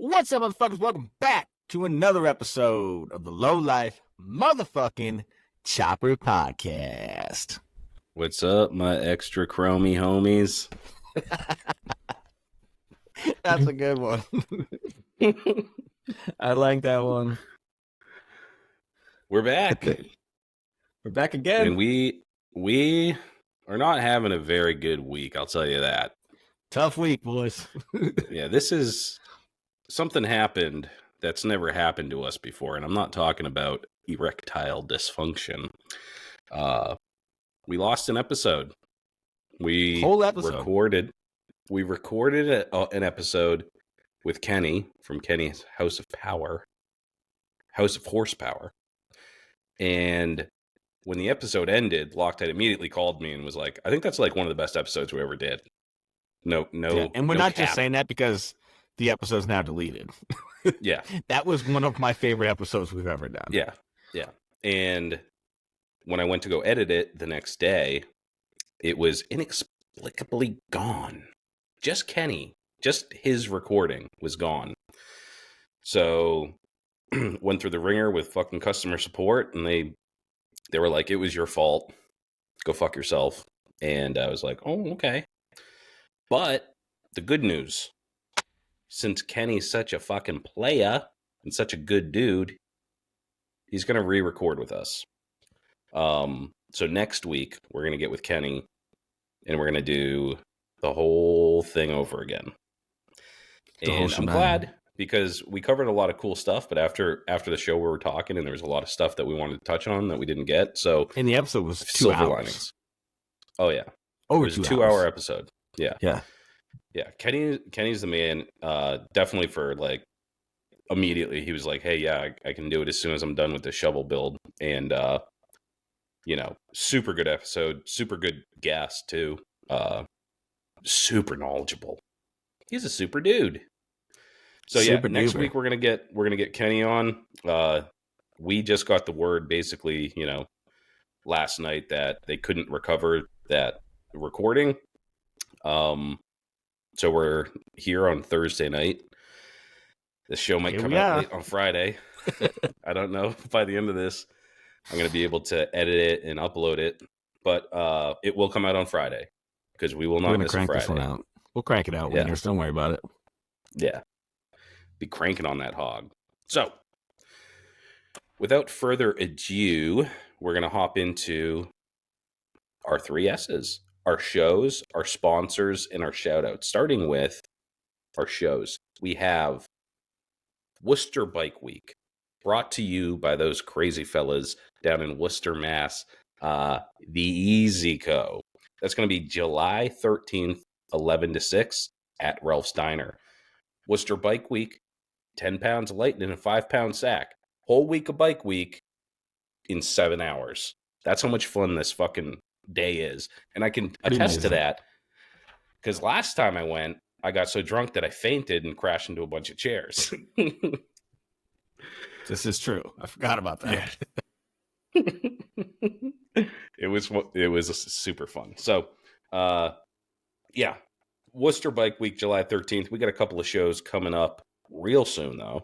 What's up, motherfuckers? Welcome back to another episode of the Low Life Motherfucking Chopper Podcast. What's up, my extra chromey homies? That's a good one. I like that one. We're back. We're back again. And we are not having a very good week, I'll tell you that. Tough week, boys. Yeah, this is something happened that's never happened to us before, and I'm not talking about erectile dysfunction. We lost an episode. Whole episode. We recorded an episode with Kenny from Kenny's House of Horsepower. And when the episode ended, Loctite immediately called me and was like, I think that's like one of the best episodes we ever did. No. Yeah, and we're not just saying that because the episode's now deleted. Yeah. That was one of my favorite episodes we've ever done. Yeah. And when I went to go edit it the next day, it was inexplicably gone. Just Kenny, just his recording was gone. So went through the ringer with fucking customer support, and they were like, it was your fault. Go fuck yourself. And I was like, oh, okay. But the good news, since Kenny's such a fucking playa and such a good dude, he's going to re-record with us. So next week, we're going to get with Kenny, and we're going to do the whole thing over again. And I'm glad, because we covered a lot of cool stuff, but after the show we were talking, and there was a lot of stuff that we wanted to touch on that we didn't get. So and the episode was 2 hours. Linings. Oh yeah, it was a 2-hour episode. Yeah. Kenny's the man. Definitely for like immediately, he was like, "Hey, yeah, I can do it as soon as I'm done with the shovel build." And super good episode, super good guest too. Super knowledgeable. He's a super dude. So next week we're gonna get Kenny on. We just got the word basically, last night that they couldn't recover that recording. So we're here on Thursday night. The show might come out late on Friday. I don't know if by the end of this I'm gonna be able to edit it and upload it, but it will come out on Friday because we will not miss a Friday. This one out. We'll crank it out, winners. Don't worry about it. Yeah. Be cranking on that hog. So, without further ado, we're going to hop into our 3 S's, our shows, our sponsors, and our shout-outs. Starting with our shows, we have Worcester Bike Week, brought to you by those crazy fellas down in Worcester, Mass, the Easy Co. That's going to be July 13th, 11 to 6 at Ralph's Diner. Worcester Bike Week, 10 pounds of light in a 5-pound sack. Whole week of bike week in 7 hours. That's how much fun this fucking day is. And I can attest to that because last time I went, I got so drunk that I fainted and crashed into a bunch of chairs. This is true. I forgot about that. Yeah. It was super fun. So, Worcester Bike Week, July 13th. We got a couple of shows coming up real soon, though.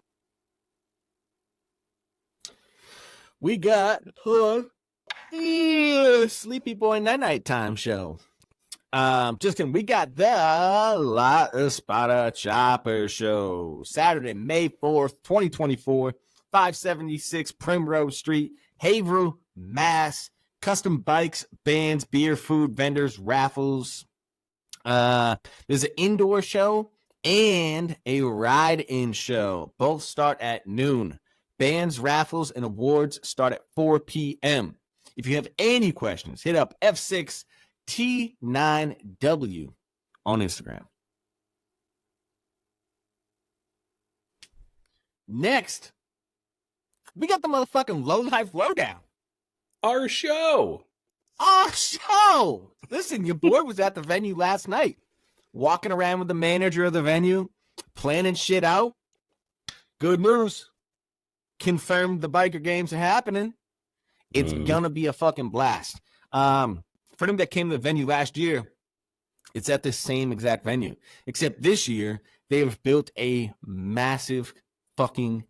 We got Sleepy Boy Night Time show. Just kidding. We got the La Espada Chopper show. Saturday, May 4th, 2024, 576 Primrose Street, Haverhill, Mass. Custom bikes, bands, beer, food, vendors, raffles. There's an indoor show and a ride-in show. Both start at noon. Bands, raffles, and awards start at 4 p.m. If you have any questions, hit up F6T9W on Instagram. Next, we got the motherfucking Low Life Lowdown. Our show. Listen, your boy was at the venue last night, walking around with the manager of the venue, planning shit out. Good news. Confirmed the biker games are happening. It's gonna be a fucking blast. For them that came to the venue last year, it's at the same exact venue, except this year They have built a massive fucking,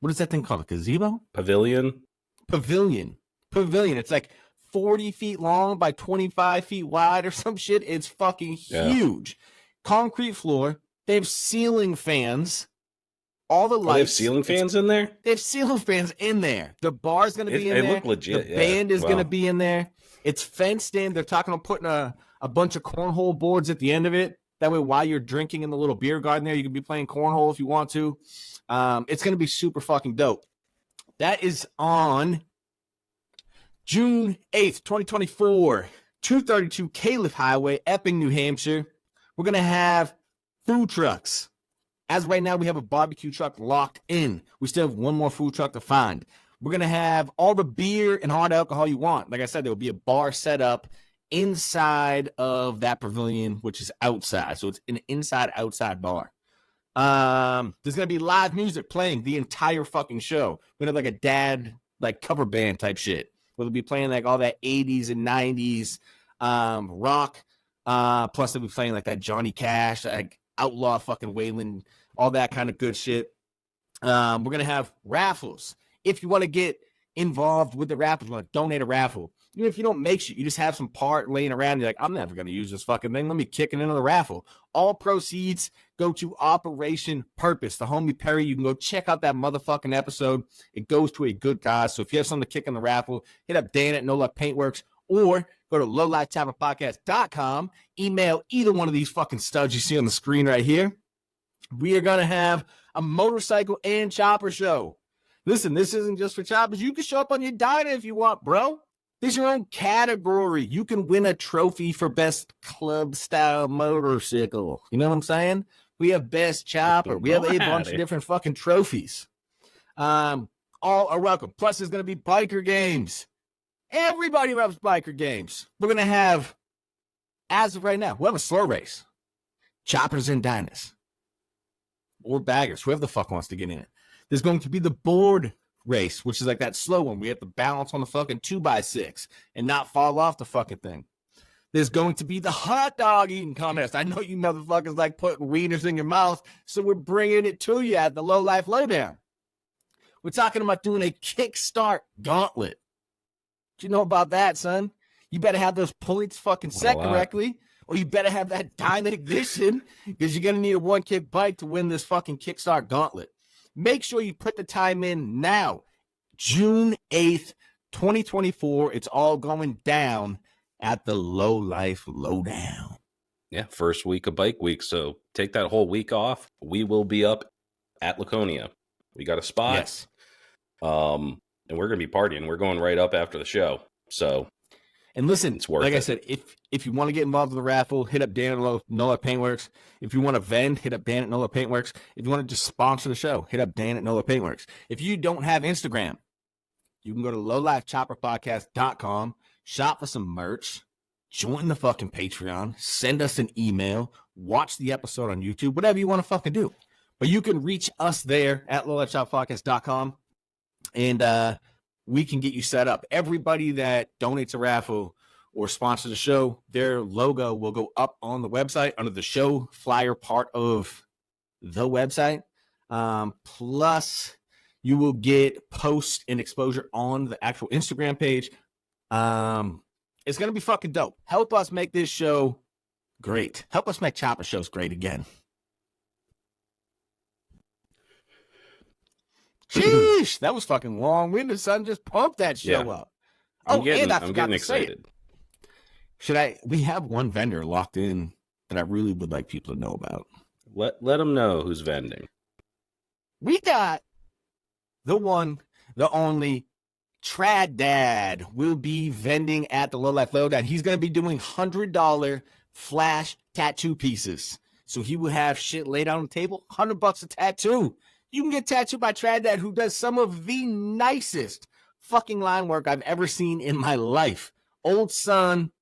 what is that thing called? A gazebo? Pavilion. Pavilion. It's like 40 feet long by 25 feet wide or some shit. It's fucking huge. Concrete floor. They have ceiling fans. All the lights. They have ceiling fans in there? They have ceiling fans in there. The bar's going to be in there. They look legit. The band is going to be in there. It's fenced in. They're talking about putting a bunch of cornhole boards at the end of it. That way, while you're drinking in the little beer garden there, you can be playing cornhole if you want to. It's going to be super fucking dope. That is on June 8th, 2024, 232 Calif Highway, Epping, New Hampshire. We're going to have food trucks. As right now, we have a barbecue truck locked in. We still have one more food truck to find. We're going to have all the beer and hard alcohol you want. Like I said, there will be a bar set up inside of that pavilion, which is outside. So it's an inside-outside bar. There's going to be live music playing the entire fucking show. We're going to have like a dad, like cover band type shit. We'll be playing like all that 80s and 90s rock. Plus they'll be playing like that Johnny Cash, like outlaw fucking Waylon, all that kind of good shit. We're going to have raffles. If you want to get involved with the raffles, you want to donate a raffle. Even if you don't make shit, you just have some part laying around. You're like, I'm never going to use this fucking thing. Let me kick it into the raffle. All proceeds go to Operation Purpose. The homie Perry, you can go check out that motherfucking episode. It goes to a good cause. So if you have something to kick in the raffle, hit up Dan at No Luck Paintworks or go to lowlifetavernpodcast.com. Email either one of these fucking studs you see on the screen right here. We are going to have a motorcycle and chopper show. Listen, this isn't just for choppers. You can show up on your diner if you want, bro. There's your own category. You can win a trophy for best club style motorcycle. You know what I'm saying? We have best chopper. We have a bunch of different fucking trophies. All are welcome. Plus, there's going to be biker games. Everybody loves biker games. We're going to have, as of right now, we'll have a slow race. Choppers and diners. Or baggers, whoever the fuck wants to get in it. There's going to be the board race, which is like that slow one. We have to balance on the fucking 2x6 and not fall off the fucking thing. There's going to be the hot dog eating contest. I know you motherfuckers like putting wieners in your mouth, so we're bringing it to you at the Low Life Lowdown. We're talking about doing a kickstart gauntlet. Do you know about that, son? You better have those pullets fucking set correctly, or you better have that diamond ignition, because you're going to need a one-kick bike to win this fucking kickstart gauntlet. Make sure you put the time in now. June 8th, 2024. It's all going down at the Low Life Lowdown. Yeah, first week of bike week. So take that whole week off. We will be up at Laconia. We got a spot. Yes. And we're going to be partying. We're going right up after the show. So. And listen, it's worth like it. I said, if you want to get involved in the raffle, hit up Dan at No Luck Paintworks. If you want to vend, hit up Dan at No Luck Paintworks. If you want to just sponsor the show, hit up Dan at No Luck Paintworks. If you don't have Instagram, you can go to lowlifechopperpodcast.com, shop for some merch, join the fucking Patreon, send us an email, watch the episode on YouTube, whatever you want to fucking do. But you can reach us there at lowlifechopperpodcast.com, and we can get you set up. Everybody that donates a raffle or sponsors the show, their logo will go up on the website under the show flyer part of the website. Plus, you will get post and exposure on the actual Instagram page. It's going to be fucking dope. Help us make this show great. Help us make Chopper shows great again. Sheesh, that was fucking long-winded, son. Just pump that show up. I'm getting excited. We have one vendor locked in that I really would like people to know about. Let them know who's vending. We got the one, the only Trad Dad will be vending at the Low Life Lowdown. He's going to be doing $100 flash tattoo pieces. So he will have shit laid on the table, $100 a tattoo. You can get tattooed by Trad Dad, who does some of the nicest fucking line work I've ever seen in my life. Old son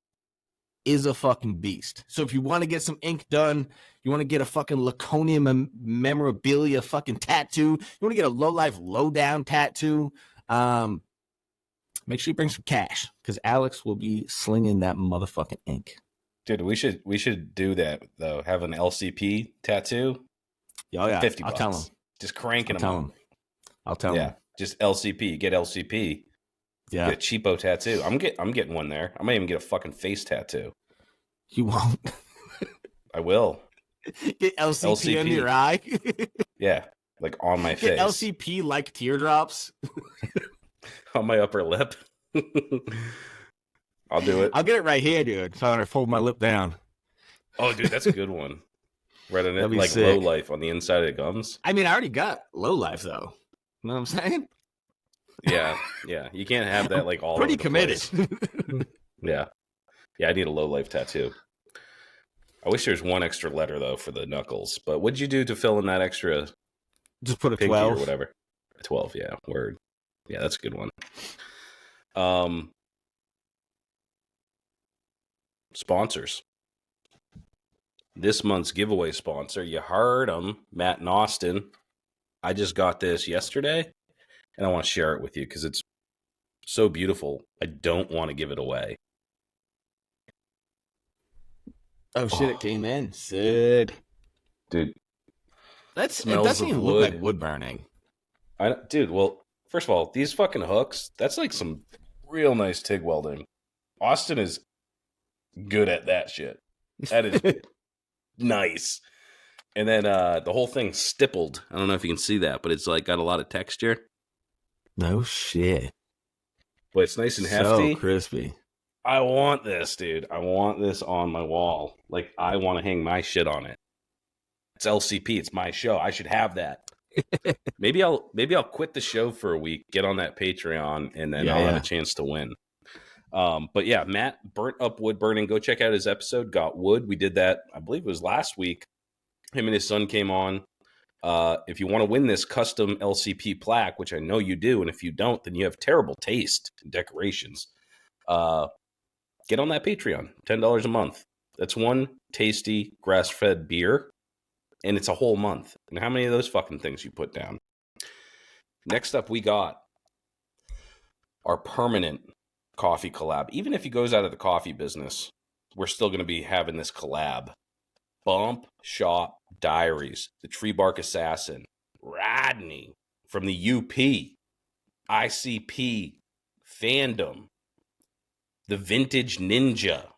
is a fucking beast. So if you want to get some ink done, you want to get a fucking Laconia memorabilia fucking tattoo, you want to get a Low Life Lowdown tattoo, make sure you bring some cash, because Alex will be slinging that motherfucking ink. Dude, we should do that, though. Have an LCP tattoo. Oh yeah, 50 I'll bucks. tell him. Just cranking I'll them tell out. him. I'll tell him. Just LCP. Get LCP. Yeah. Get a cheapo tattoo. I'm getting one there. I might even get a fucking face tattoo. You won't. I will. Get LCP under your eye. Yeah, like on my Get face. LCP like teardrops. On my upper lip. I'll do it. I'll get it right here, dude. So I fold my lip down. Oh, dude, that's a good one. Right on it, like sick. low life on the inside of the gums. I mean, I already got low life though. You know what I'm saying? Yeah. You can't have that like all pretty over the committed. place. Yeah, I need a low life tattoo. I wish there's one extra letter though for the knuckles. But what'd you do to fill in that extra? Just put a pinky 12 or whatever. 12, yeah. Word. Yeah, that's a good one. Sponsors. This month's giveaway sponsor, you heard them, Matt and Austin. I just got this yesterday, and I want to share it with you because it's so beautiful. I don't want to give it away. Oh shit! It came in. Sick, dude. It doesn't even look like wood burning. Dude, well, first of all, these fucking hooks, that's like some real nice TIG welding. Austin is good at that shit. That is nice. And then the whole thing stippled. I don't know if you can see that, but it's like got a lot of texture. No shit. But it's nice and hefty. So crispy. I want this, dude. I want this on my wall. Like, I want to hang my shit on it. It's LCP. It's my show. I should have that. Maybe I'll quit the show for a week, get on that Patreon, and then I'll have a chance to win. But yeah, Matt burnt up wood burning. Go check out his episode, Got Wood. We did that, I believe it was last week. Him and his son came on. If you want to win this custom LCP plaque, which I know you do, and if you don't, then you have terrible taste in decorations. Get on that Patreon, $10 a month. That's one tasty grass-fed beer, and it's a whole month. And how many of those fucking things you put down? Next up, we got our permanent coffee collab. Even if he goes out of the coffee business, we're still going to be having this collab. Bump Shop Diaries, the Tree Bark Assassin, Rodney from the UP, ICP fandom, the Vintage Ninja.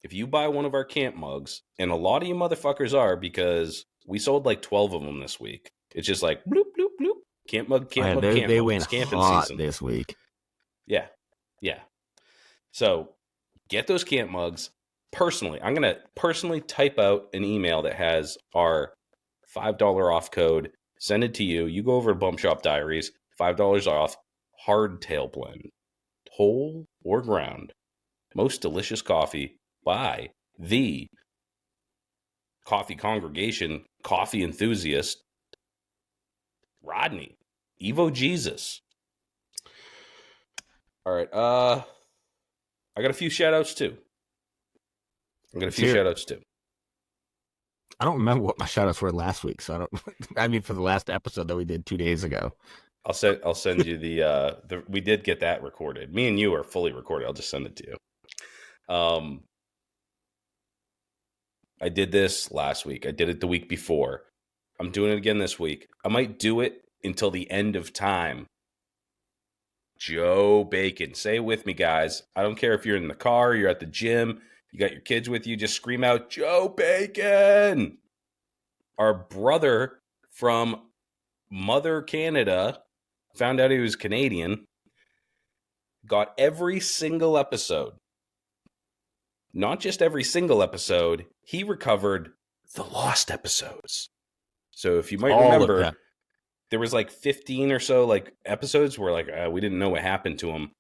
If you buy one of our camp mugs, and a lot of you motherfuckers are, because we sold like 12 of them this week. It's just like bloop, bloop, bloop. Camp mug, camp mug, camp mug. They went camping hot season this week. Yeah. So get those camp mugs. Personally, I'm going to personally type out an email that has our $5 off code. Send it to you. You go over to Bump Shop Diaries, $5 off, hardtail blend, whole or ground, most delicious coffee by the coffee congregation, coffee enthusiast, Rodney, Evo Jesus. All right. I got a few shout outs too. I don't remember what my shout outs were last week, so I don't. I mean, for the last episode that we did 2 days ago. I'll send you the we did get that recorded. Me and you are fully recorded. I'll just send it to you. I did this last week. I did it the week before. I'm doing it again this week. I might do it until the end of time. Joe Bacon. Say it with me, guys. I don't care if you're in the car, you're at the gym, you got your kids with you, just scream out, Joe Bacon! Our brother from Mother Canada found out he was Canadian, got every single episode. Not just every single episode, he recovered the lost episodes. So if you might remember, there was like 15 or so like episodes where like we didn't know what happened to them.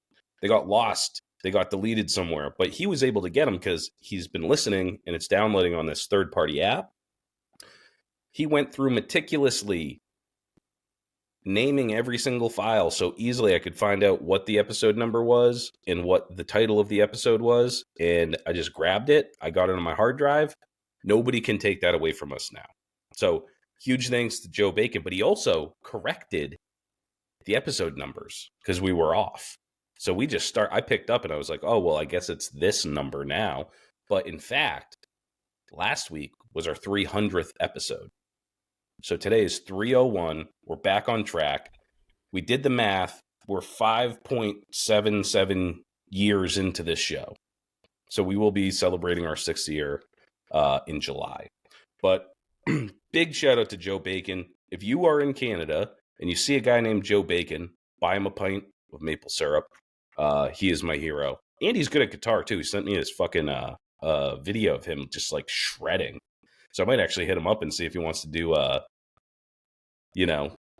They got lost. They got deleted somewhere. But he was able to get them because he's been listening and it's downloading on this third-party app. He went through meticulously naming every single file so easily I could find out what the episode number was and what the title of the episode was. And I just grabbed it. I got it on my hard drive. Nobody can take that away from us now. So huge thanks to Joe Bacon, but he also corrected the episode numbers because we were off. So I picked up and I was like, oh, well, I guess it's this number now. But in fact, last week was our 300th episode. So today is 3:01. We're back on track. We did the math. We're 5.77 years into this show. So we will be celebrating our 6th year in July. But big shout out to Joe Bacon. If you are in Canada and you see a guy named Joe Bacon, buy him a pint of maple syrup. He is my hero. And he's good at guitar too. He sent me this fucking video of him just like shredding. So I might actually hit him up and see if he wants to do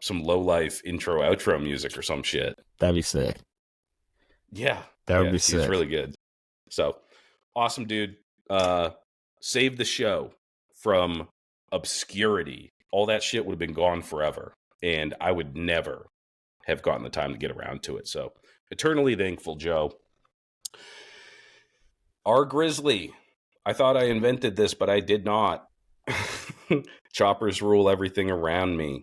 some low life intro outro music or some shit. That'd be sick. Yeah. That would be sick. He's really good. So awesome, dude. Save the show from obscurity. All that shit would have been gone forever. And I would never have gotten the time to get around to it. So eternally thankful, Joe. Our Grizzly. I thought I invented this, but I did not. Choppers rule everything around me.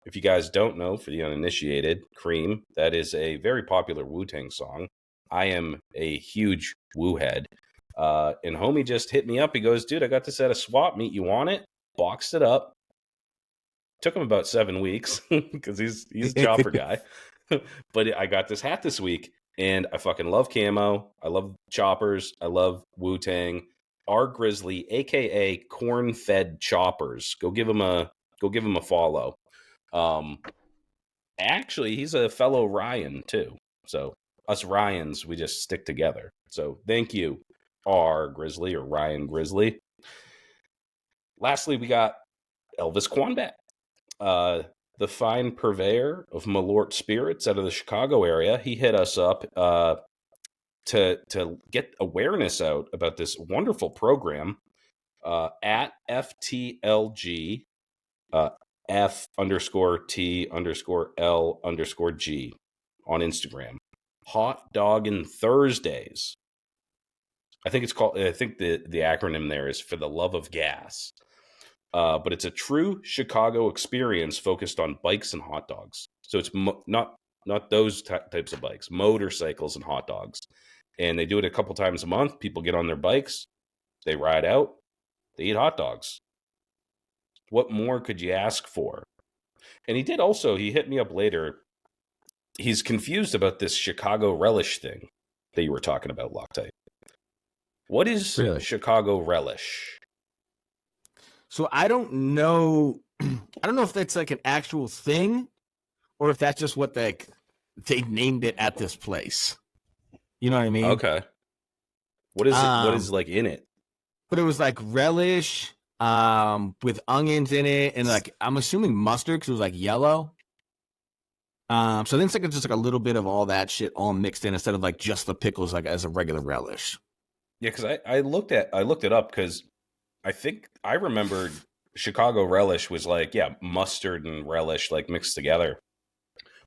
If you guys don't know, for the uninitiated, Cream, that is a very popular Wu-Tang song. I am a huge Wu head. And homie just hit me up. He goes, dude, I got this at a swap meet. You want it? Boxed it up. Took him about 7 weeks because he's a chopper guy. But I got this hat this week, and I fucking love camo. I love choppers. I love Wu-Tang. Our Grizzly, aka Corn Fed Choppers. Go give him a follow. Actually, he's a fellow Ryan too. So us Ryans, we just stick together. So thank you, our Grizzly or Ryan Grizzly. Lastly, we got Elvis Quanbat, the fine purveyor of Malort spirits out of the Chicago area. He hit us up to get awareness out about this wonderful program at FTLG F_T_L_G on Instagram. Hot Doggin' Thursdays. I think it's called. I think the acronym there is for the love of gas. But it's a true Chicago experience focused on bikes and hot dogs. So it's not those types of bikes, motorcycles and hot dogs. And they do it a couple times a month. People get on their bikes, they ride out, they eat hot dogs. What more could you ask for? And he hit me up later. He's confused about this Chicago relish thing that you were talking about, Loctite. What is Chicago relish? So I don't know. I don't know if that's like an actual thing or if that's just what they named it at this place. You know what I mean? Okay. What is it? What is like in it? But it was like relish with onions in it and like I'm assuming mustard because it was like yellow. So I think it's like just like a little bit of all that shit all mixed in instead of like just the pickles like as a regular relish. Yeah, because I looked it up because I think I remembered Chicago relish was like, yeah, mustard and relish like mixed together.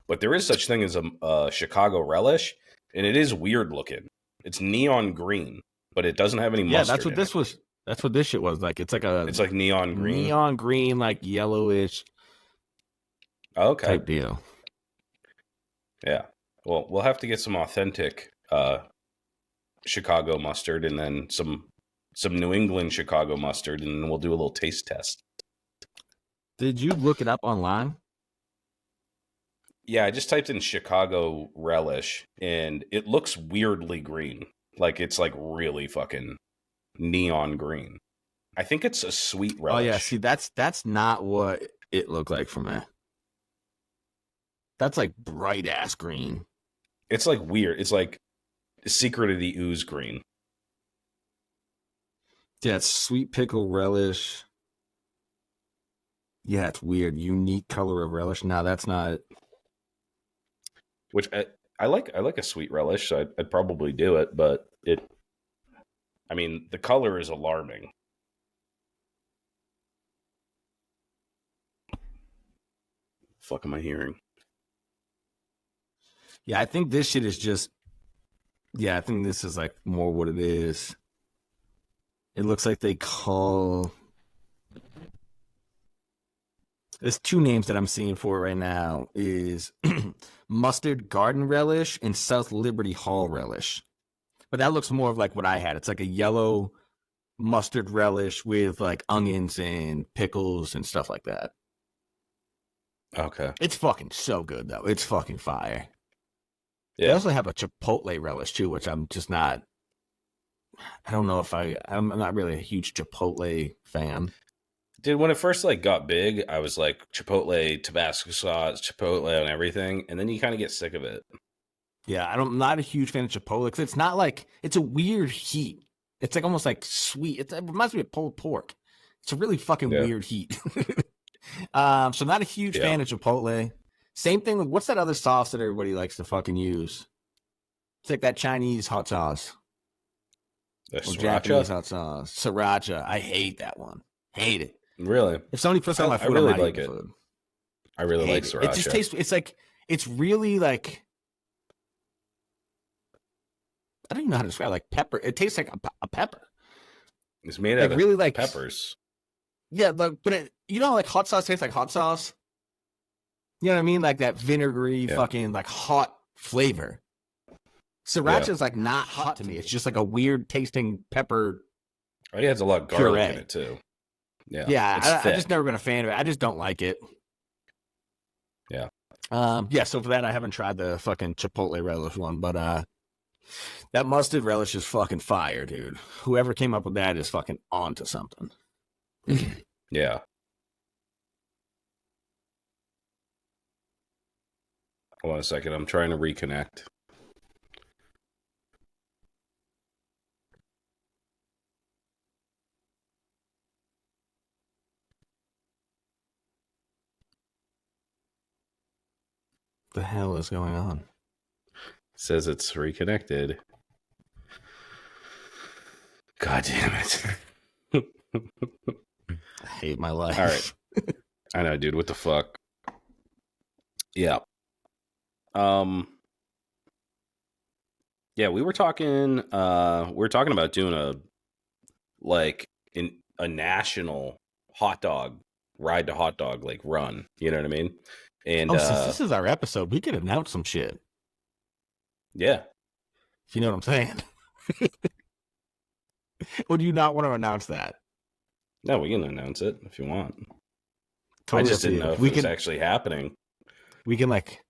But there is such thing as a Chicago relish, and it is weird looking. It's neon green, but it doesn't have any mustard. Yeah, that's what this was. That's what this shit was like. It's like neon green. Neon green, like yellowish. Okay. Type deal. Yeah. Well, we'll have to get some authentic Chicago mustard and then some New England Chicago mustard, and then we'll do a little taste test. Did you look it up online? Yeah, I just typed in Chicago relish, and it looks weirdly green. Like it's like really fucking neon green. I think it's a sweet relish. Oh yeah, see that's not what it looked like for me. That's like bright ass green. It's like weird. It's like Secret of the Ooze green. Yeah, it's sweet pickle relish. Yeah, it's weird. Unique color of relish. No, that's not it. Which I like a sweet relish, so I'd probably do it, but the color is alarming. Fuck am I hearing? Yeah, I think this shit is just. Yeah, I think this is like more what it is. It looks like they call. There's two names that I'm seeing for it right now is Mustard Garden Relish and South Liberty Hall Relish. But that looks more of like what I had. It's like a yellow mustard relish with like onions and pickles and stuff like that. Okay. It's fucking so good though. It's fucking fire. Yeah. They also have a chipotle relish too, which I'm just not. I don't know if I'm not really a huge chipotle fan. Dude, when it first like got big, I was like chipotle, Tabasco sauce, chipotle on everything, and then you kind of get sick of it. Yeah, I'm not a huge fan of chipotle because it's not like it's a weird heat. It's like almost like sweet. It reminds me of pulled pork. It's a really fucking weird heat. So not a huge fan of chipotle. Same thing with what's that other sauce that everybody likes to fucking use? It's like that Chinese hot sauce. Or Japanese hot sauce. Sriracha. I hate that one. Hate it. Really? If somebody puts it on my food, I really I'm not like it. Food. I really like sriracha. It just tastes. It's like it's really like I don't even know how to describe it, like pepper. It tastes like a pepper. It's made out of really like peppers. Yeah, but you know, like hot sauce tastes like hot sauce. You know what I mean? Like that vinegary, fucking like hot flavor. Sriracha is like not hot to me. It's just like a weird tasting pepper. Oh, yeah, it's a lot of garlic in it too. Yeah. I just never been a fan of it. I just don't like it. Yeah. So for that, I haven't tried the fucking chipotle relish one, but that mustard relish is fucking fire, dude. Whoever came up with that is fucking onto something. Yeah. Hold on a second. I'm trying to reconnect. The hell is going on? It says it's reconnected. God damn it. I hate my life. All right. I know, dude. What the fuck? Yeah. Yeah, we were talking about doing a national hot dog ride to hot dog like run. You know what I mean? And since this is our episode, we could announce some shit. Yeah. If you know what I'm saying. Or do you not want to announce that? No, we can announce it if you want. Totally I just didn't know if it was actually happening. We can like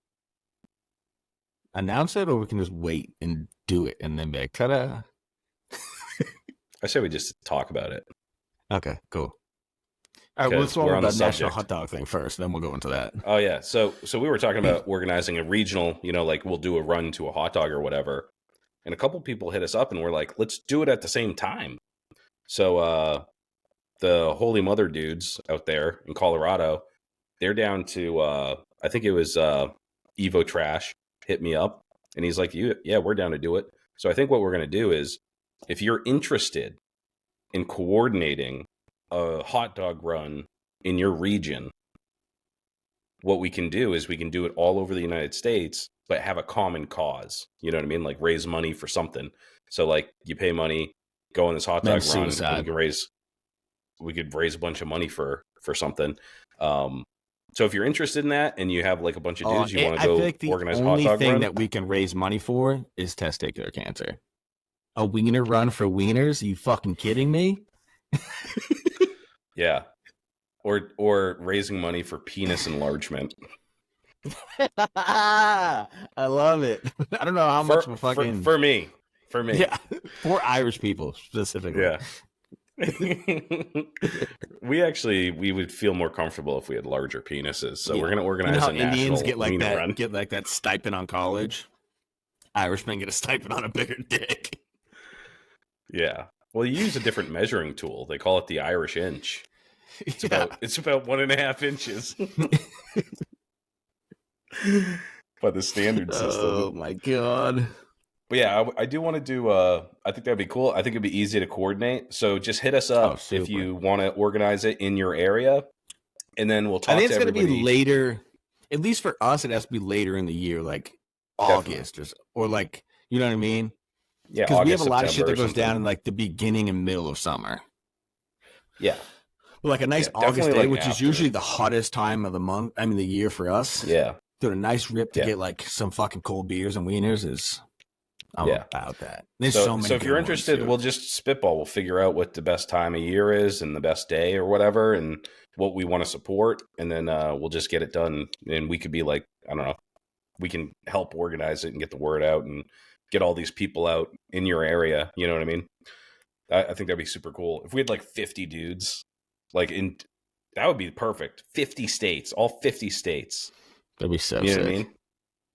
announce it, or we can just wait and do it and then be like, ta-da. I say we just talk about it. Okay, cool. All right, let's talk about the national hot dog thing first, then we'll go into that. Oh, yeah. So we were talking about organizing a regional, like we'll do a run to a hot dog or whatever. And a couple people hit us up and we're like, let's do it at the same time. So the Holy Mother dudes out there in Colorado, they're down to, I think it was Evo Trash hit me up. And he's like, yeah, we're down to do it. So I think what we're going to do is, if you're interested in coordinating a hot dog run in your region, what we can do is we can do it all over the United States, but have a common cause. You know what I mean? Like raise money for something. So like you pay money, go on this hot dog run, and we could raise a bunch of money for something. So if you're interested in that and you have like a bunch of dudes you want to go organize a hot dog run. The only thing that we can raise money for is testicular cancer. A wiener run for wieners? Are you fucking kidding me? Yeah. Or raising money for penis enlargement. I love it. I don't know how much of a fucking... For me. Yeah. For Irish people, specifically. Yeah. we would feel more comfortable if we had larger penises. So we're going to organize a national Indians get like that, run. Get like that stipend on college. Irishmen get a stipend on a bigger dick. Yeah. Well, you use a different measuring tool. They call it the Irish inch. It's about 1.5 inches. By the standard system. Oh my god. But yeah, I do want to do I think that'd be cool. I think it'd be easy to coordinate. So just hit us up if you want to organize it in your area. And then we'll talk to everybody. I think it's going to be later. At least for us, it has to be later in the year, like August or like, you know what I mean? Yeah, because we have a lot of shit that goes down in like the beginning and middle of summer. Yeah. Like a nice August day, which is usually the hottest time of the month. I mean, the year for us. Yeah. Doing a nice rip to get like some fucking cold beers and wieners is I'm Yeah. about that. There's So many if good you're ones, interested, dude. we'll just spitball. We'll figure out what the best time of year is and the best day or whatever, and what we want to support, and then we'll just get it done. And we could be like, I don't know, we can help organize it and get the word out and get all these people out in your area. You know what I mean? I think that'd be super cool. If we had like 50 dudes, that would be perfect. 50 states, all 50 states. That'd be so You know sick. what I mean?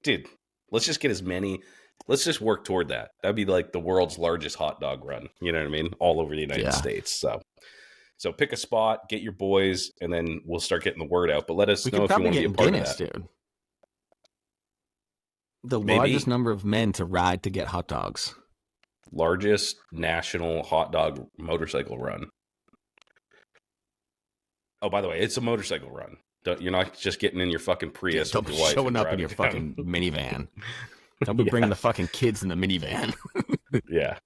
Dude, let's just get as many. Let's just work toward that. That'd be like the world's largest hot dog run. You know what I mean? All over the United States. So pick a spot, get your boys, and then we'll start getting the word out. But let us know if you want to be a part of that. Dude. The Maybe. largest number of men to ride to get hot dogs. Largest national hot dog motorcycle run. Oh, by the way, it's a motorcycle run. You're not just getting in your fucking Prius with your wife. Showing up in your fucking minivan. Don't be bringing the fucking kids in the minivan. Yeah.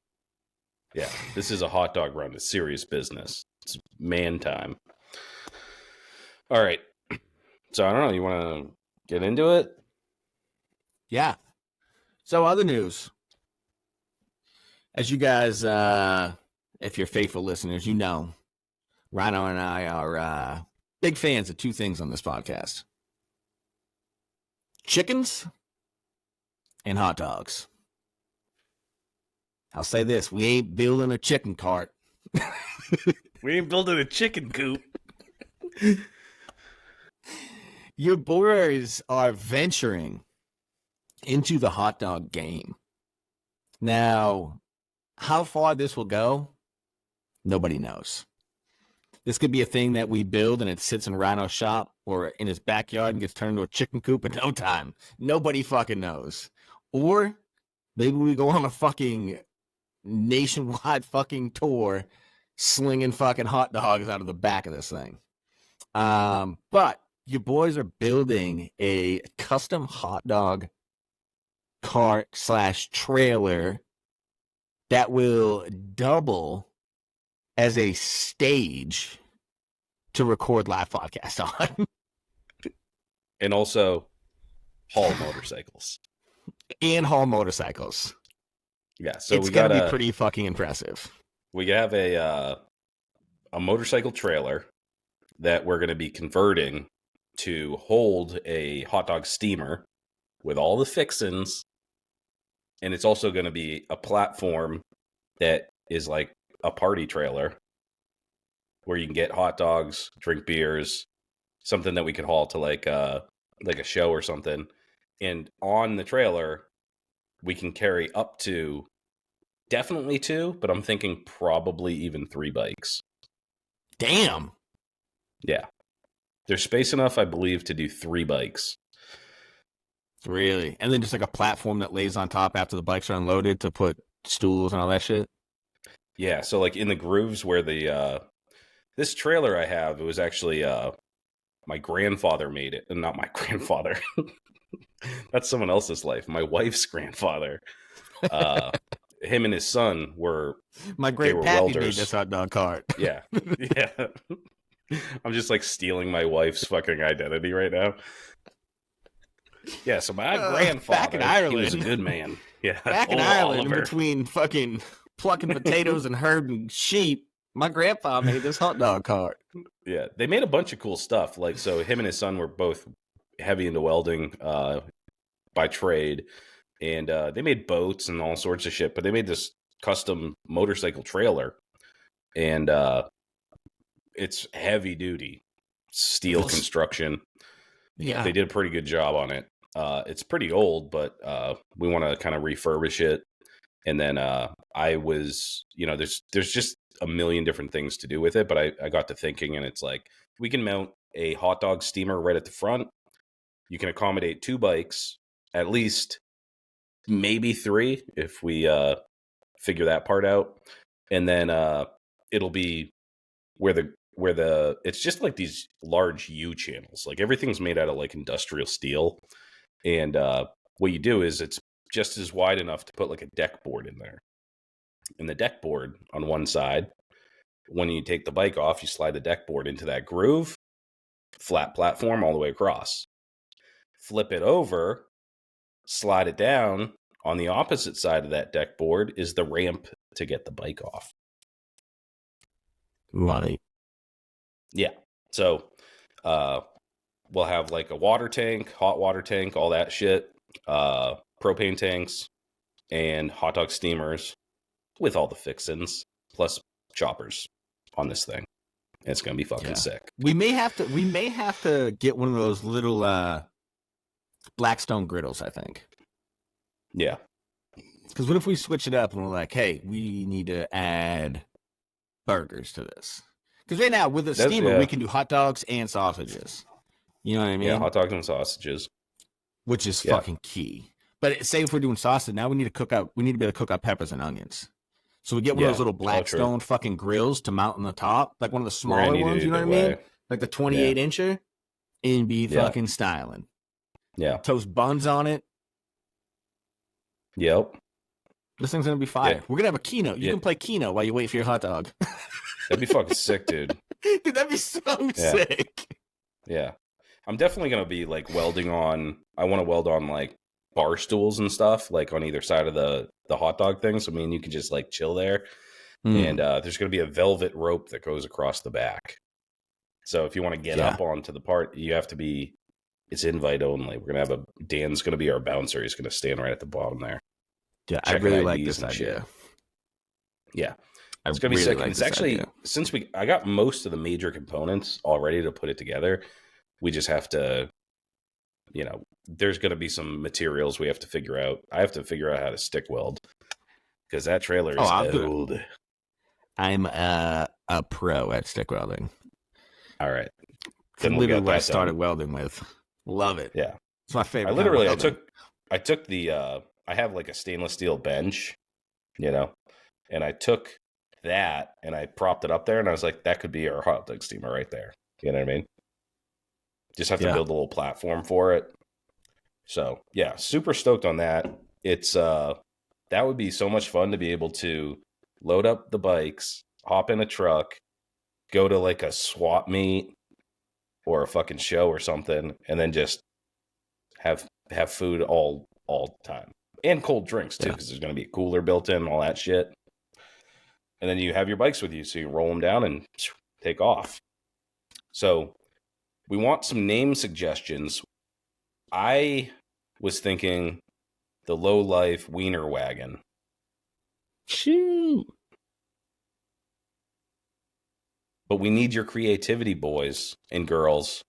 Yeah. This is a hot dog run. It's serious business. It's man time. All right. So I don't know. You want to get into it? Yeah. So other news. As you guys, if you're faithful listeners, you know, Rhino and I are big fans of two things on this podcast. Chickens and hot dogs. I'll say this. We ain't building a chicken cart. We ain't building a chicken coop. Your boys are venturing into the hot dog game. Now, how far this will go, nobody knows. This could be a thing that we build and it sits in Rhino's shop or in his backyard and gets turned into a chicken coop in no time. Nobody fucking knows. Or maybe we go on a fucking nationwide fucking tour slinging fucking hot dogs out of the back of this thing. But your boys are building a custom hot dog cart / trailer that will double as a stage to record live podcasts on. And also haul motorcycles. And haul motorcycles. Yeah, so it's going to be pretty fucking impressive. We have a motorcycle trailer that we're going to be converting to hold a hot dog steamer with all the fixins. And it's also going to be a platform that is like a party trailer where you can get hot dogs, drink beers, something that we could haul to like a show or something. And on the trailer, we can carry up to definitely 2, but I'm thinking probably even 3 bikes. Damn. Yeah. There's space enough, I believe, to do 3 bikes. Really? And then just like a platform that lays on top after the bikes are unloaded to put stools and all that shit? Yeah, so like in the grooves where this trailer I have, it was actually my grandfather made it. And not my grandfather. That's someone else's life. My wife's grandfather. Him and his son were my great pappy made this hot dog cart. Yeah. Yeah. I'm just like stealing my wife's fucking identity right now. Yeah, so my grandfather, back in Ireland, he was a good man. Yeah, back in Ireland, in between fucking plucking potatoes and herding sheep, my grandpa made this hot dog cart. Yeah, they made a bunch of cool stuff. Like, so him and his son were both heavy into welding by trade, and they made boats and all sorts of shit. But they made this custom motorcycle trailer, and it's heavy duty steel construction. Yeah, they did a pretty good job on it. It's pretty old, but we want to kind of refurbish it. And then I was, there's just a million different things to do with it. But I got to thinking, and it's like, we can mount a hot dog steamer right at the front. You can accommodate 2 bikes, at least maybe 3 if we figure that part out. And then it'll be where the it's just like these large U channels. Like everything's made out of like industrial steel. And what you do is it's just as wide enough to put like a deck board in there. And the deck board on one side, when you take the bike off, you slide the deck board into that groove, flat platform all the way across. Flip it over, slide it down On the opposite side of that deck board is the ramp to get the bike off. Right. Yeah. So we'll have like a water tank, hot water tank, all that shit, propane tanks, and hot dog steamers with all the fixins, plus choppers on this thing. It's gonna be fucking sick. We may have to get one of those little Blackstone griddles, I think. Yeah. Because what if we switch it up and we're like, hey, we need to add burgers to this? Because right now with a steamer, we can do hot dogs and sausages. You know what I mean? Yeah, hot dogs and sausages, which is fucking key. But say if we're doing sausage, now we need to cook up. We need to be able to cook up peppers and onions. So we get one of those little Blackstone fucking grills to mount on the top, like one of the smaller ones. You know what I mean? Like the 28 incher, and be fucking styling. Yeah. Toast buns on it. Yep. This thing's gonna be fire. Yeah. We're gonna have a keynote. You can play keynote while you wait for your hot dog. That'd be fucking sick, dude. Dude, that'd be so sick. Yeah. I'm definitely gonna be like welding on. I want to weld on like bar stools and stuff, like on either side of the hot dog thing. So I mean, you can just like chill there. And there's gonna be a velvet rope that goes across the back. So if you want to get up onto the part, you have to be. It's invite only. We're gonna have Dan's gonna be our bouncer. He's gonna stand right at the bottom there. Yeah, I really like this idea. Yeah. It's gonna be sick. It's actually since I got most of the major components all ready to put it together. We just have to, there's gonna be some materials we have to figure out. I have to figure out how to stick weld because that trailer is old. I'm a pro at stick welding. All right, then literally what I started welding with. Love it. Yeah, it's my favorite. I took the I have like a stainless steel bench, and I took that and I propped it up there and I was like, that could be our hot dog steamer right there. You know what I mean? Just have to build a little platform for it. So yeah, super stoked on that. It's that would be so much fun to be able to load up the bikes, hop in a truck, go to like a swap meet or a fucking show or something, and then just have food all the time. And cold drinks too, because there's gonna be a cooler built in and all that shit. And then you have your bikes with you, so you roll them down and take off. So we want some name suggestions. I was thinking the Low Life Wiener Wagon. Shoot. But we need your creativity, boys and girls.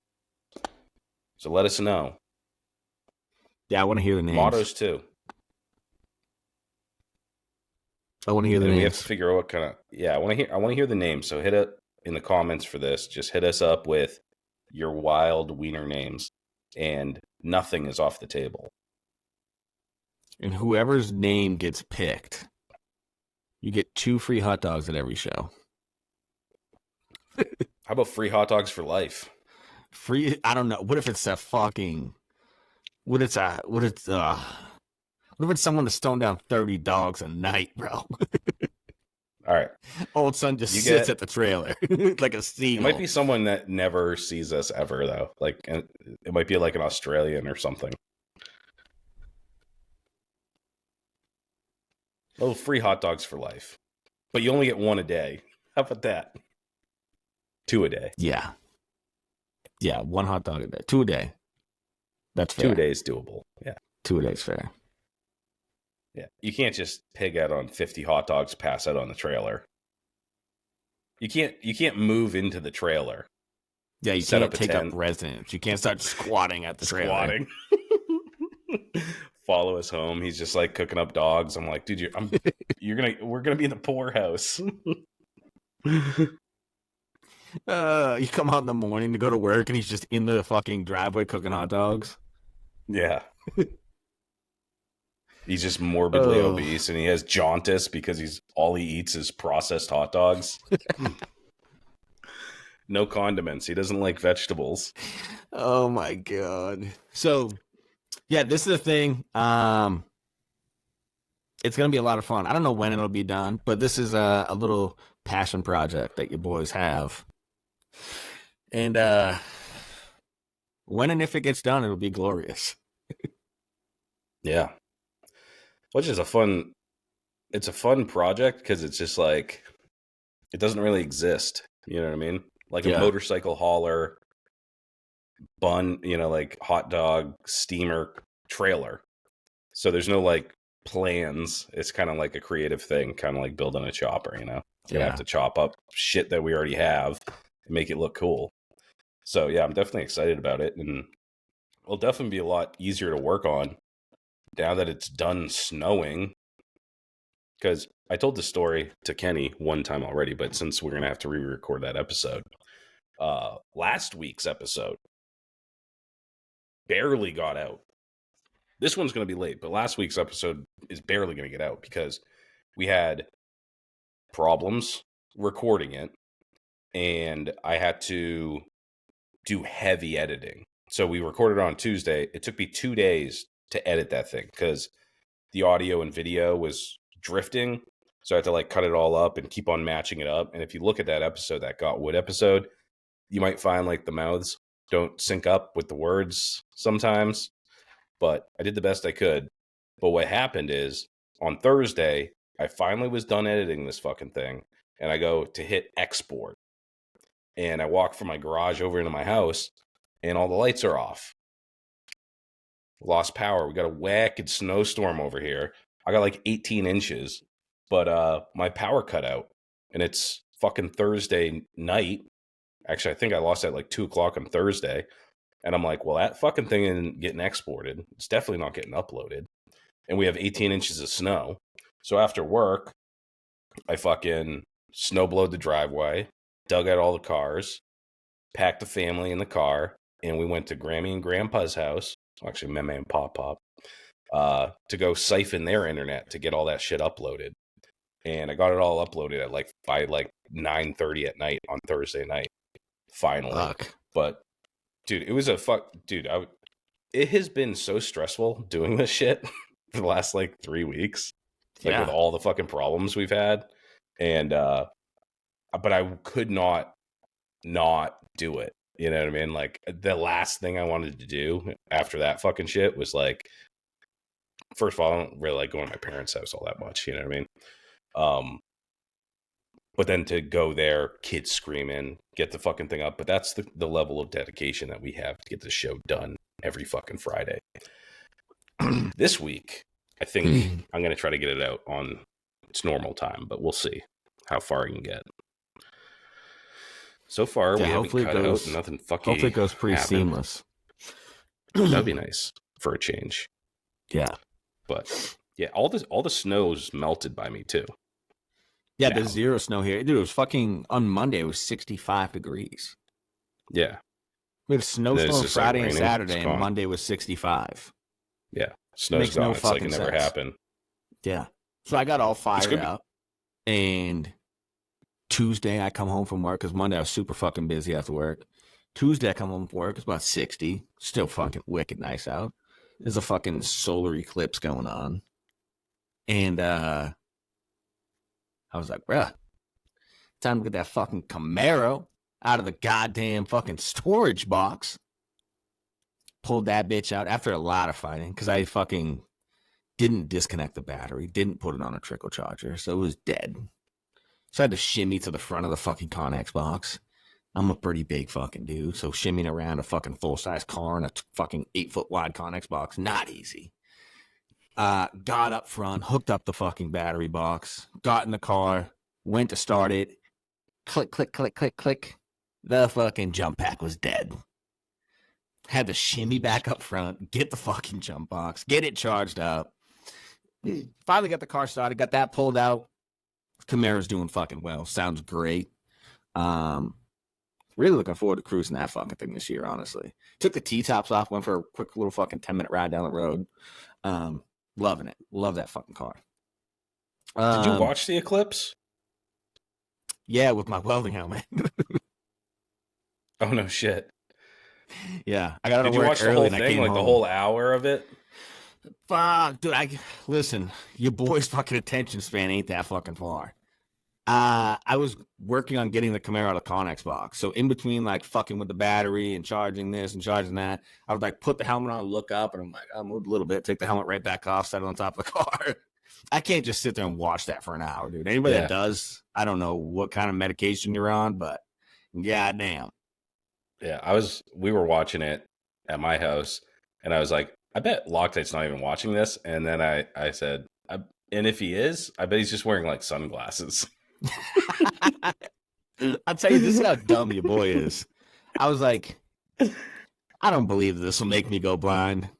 So let us know. Yeah, I want to hear the names. Mottos too. I want to hear the names. We have to figure out what kind of. Yeah, I want to hear the names. So hit it in the comments for this. Just hit us up with your wild wiener names, and nothing is off the table. And whoever's name gets picked, you get 2 free hot dogs at every show. How about free hot dogs for life? Free? I don't know. What if it's a fucking? What if it's someone to stone down 30 dogs a night, bro? All right. Old son just sits at the trailer like a seal. It might be someone that never sees us ever, though. Like it might be like an Australian or something. Oh, free hot dogs for life. But you only get 1 a day. How about that? 2 a day. Yeah. Yeah, 1 hot dog a day. 2 a day. That's fair. 2 days doable. Yeah. 2 a day's fair. Yeah. You can't just pig out on 50 hot dogs, pass out on the trailer. You can't move into the trailer. Yeah, you can't take up residence. You can't start squatting at the trailer. Squatting. Follow us home. He's just like cooking up dogs. I'm like, dude, we're gonna be in the poorhouse. You come out in the morning to go to work and he's just in the fucking driveway cooking hot dogs. Yeah. He's just morbidly obese and he has jaundice because all he eats is processed hot dogs. No condiments. He doesn't like vegetables. Oh my God. So yeah, this is the thing. It's going to be a lot of fun. I don't know when it'll be done, but this is a little passion project that you boys have. And when and if it gets done, it'll be glorious. Yeah. which is it's a fun project because it's just like, it doesn't really exist. You know what I mean? Like a Yeah. motorcycle hauler, bun, like hot dog steamer trailer. So there's no like plans. It's kind of like a creative thing, kind of like building a chopper, You're gonna have to chop up shit that we already have and make it look cool. So yeah, I'm definitely excited about it, and it'll definitely be a lot easier to work on now that it's done snowing. Because I told the story to Kenny one time already, but since we're gonna have to re-record that episode, last week's episode barely got out. This one's gonna be late, but last week's episode is barely gonna get out because we had problems recording it, and I had to do heavy editing. So we recorded on Tuesday. It took me 2 days to edit that thing because the audio and video was drifting. So I had to like cut it all up and keep on matching it up. And if you look at that episode, that Got Wood episode, you might find like the mouths don't sync up with the words sometimes. But I did the best I could. But what happened is on Thursday, I finally was done editing this fucking thing. And I go to hit export. And I walk from my garage over into my house, and all the lights are off. Lost power. We got a wicked snowstorm over here. I got like 18 inches, but my power cut out, and it's fucking Thursday night. Actually, I think I lost it at like 2:00 on Thursday, and I'm like, well, that fucking thing isn't getting exported. It's definitely not getting uploaded, and we have 18 inches of snow. So after work, I fucking snowblowed the driveway, dug out all the cars, packed the family in the car, and we went to Grammy and Grandpa's house, actually Meme and Pop Pop, to go siphon their internet to get all that shit uploaded. And I got it all uploaded at by 9:30 at night on Thursday night, finally. Fuck. But dude, it was it has been so stressful doing this shit for the last 3 weeks, with all the fucking problems we've had, and but I could not do it. You know what I mean? Like, the last thing I wanted to do after that fucking shit was first of all, I don't really like going to my parents' house all that much. You know what I mean? But then to go there, kids screaming, get the fucking thing up. But that's the level of dedication that we have to get the show done every fucking Friday. This week, I think I'm going to try to get it out on its normal time, but we'll see how far I can get. So far, we haven't cut out nothing fucking. Hopefully it goes pretty seamless. That'd be nice for a change. Yeah. But yeah, all the snow's melted by me too. Yeah, there's zero snow here. Dude, it was fucking on Monday, it was 65 degrees. Yeah. We had a snowstorm Friday and Saturday, and Monday was 65. Yeah. Snow's gone. It's like it never happened. Yeah. So I got all fired up. And Tuesday, I come home from work, because Monday I was super fucking busy after work. Tuesday, I come home from work, it's about 60. Still fucking wicked nice out. There's a fucking solar eclipse going on. And I was like, bruh, time to get that fucking Camaro out of the goddamn fucking storage box. Pulled that bitch out after a lot of fighting, because I fucking didn't disconnect the battery, didn't put it on a trickle charger, so it was dead. So I had to shimmy to the front of the fucking Connex box. I'm a pretty big fucking dude, so shimmying around a fucking full-size car in a fucking 8-foot wide Connex box, not easy. Got up front, hooked up the fucking battery box, got in the car, went to start it. Click, click, click, click, click. The fucking jump pack was dead. Had to shimmy back up front, get the fucking jump box, get it charged up. Finally got the car started, got that pulled out. Camaro's doing fucking well. Sounds great. Really looking forward to cruising that fucking thing this year, honestly. Took the T-tops off, went for a quick little fucking 10-minute ride down the road. Loving it. Love that fucking car. Did you watch the eclipse? Yeah, with my welding helmet. Oh, no shit. Yeah, I got to work early. Did you watch the whole thing, the whole hour of it? Fuck, dude, listen, your boy's fucking attention span ain't that fucking far. I was working on getting the Camaro out of the Connex box. So in between like fucking with the battery and charging this and charging that, I would like put the helmet on, look up, and I'm like, I'll move a little bit, take the helmet right back off, set it on top of the car. I can't just sit there and watch that for an hour, dude. Anybody that does, I don't know what kind of medication you're on, but goddamn. Yeah, we were watching it at my house, and I was like, I bet Loctite's not even watching this. And then I said, and if he is, I bet he's just wearing like sunglasses. I'll tell you, this is how dumb your boy is. I was like, I don't believe this will make me go blind.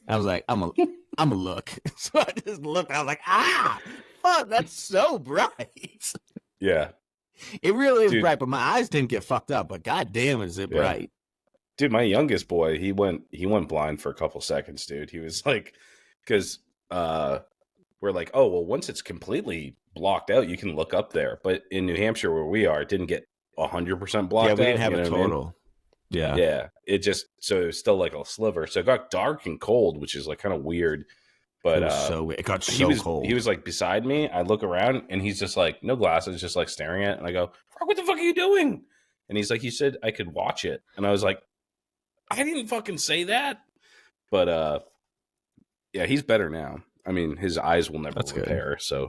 I was like, I'm a look. So I just looked. I was like, fuck, that's so bright. Yeah. It really is bright, but my eyes didn't get fucked up. But goddamn, is it bright. Dude, my youngest boy, he went blind for a couple seconds, dude. He was like, because we're like, oh, well, once it's completely blocked out, you can look up there. But in New Hampshire, where we are, it didn't get 100% blocked out. Yeah, we didn't have a total. I mean? Yeah. Yeah. It just, so it was still like a sliver. So it got dark and cold, which is like kind of weird. But it got so cold. He was like beside me. I look around and he's just like, no glasses, just like staring at it. And I go, what the fuck are you doing? And he's like, you said I could watch it. And I was like, I didn't fucking say that. But yeah, he's better now. I mean, his eyes will never repair. Good. So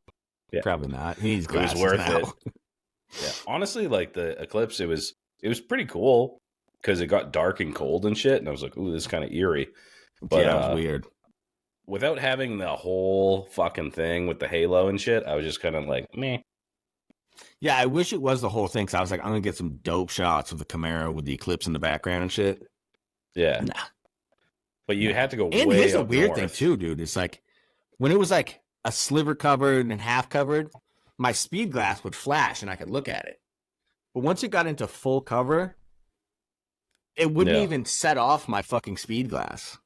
yeah, probably not. He's it was worth it. Yeah, honestly, like the eclipse, it was pretty cool because it got dark and cold and shit. And I was like, ooh, this is kind of eerie. But yeah, it was weird. Without having the whole fucking thing with the halo and shit, I was just kind of like, meh. Yeah, I wish it was the whole thing. So I was like, I'm gonna get some dope shots of the Camaro with the eclipse in the background and shit. Yeah, nah. But you had to go. And way here's a up weird north. thing too, dude. It's like when it was like a sliver covered and half covered, my speed glass would flash and I could look at it. But once it got into full cover, it wouldn't even set off my fucking speed glass.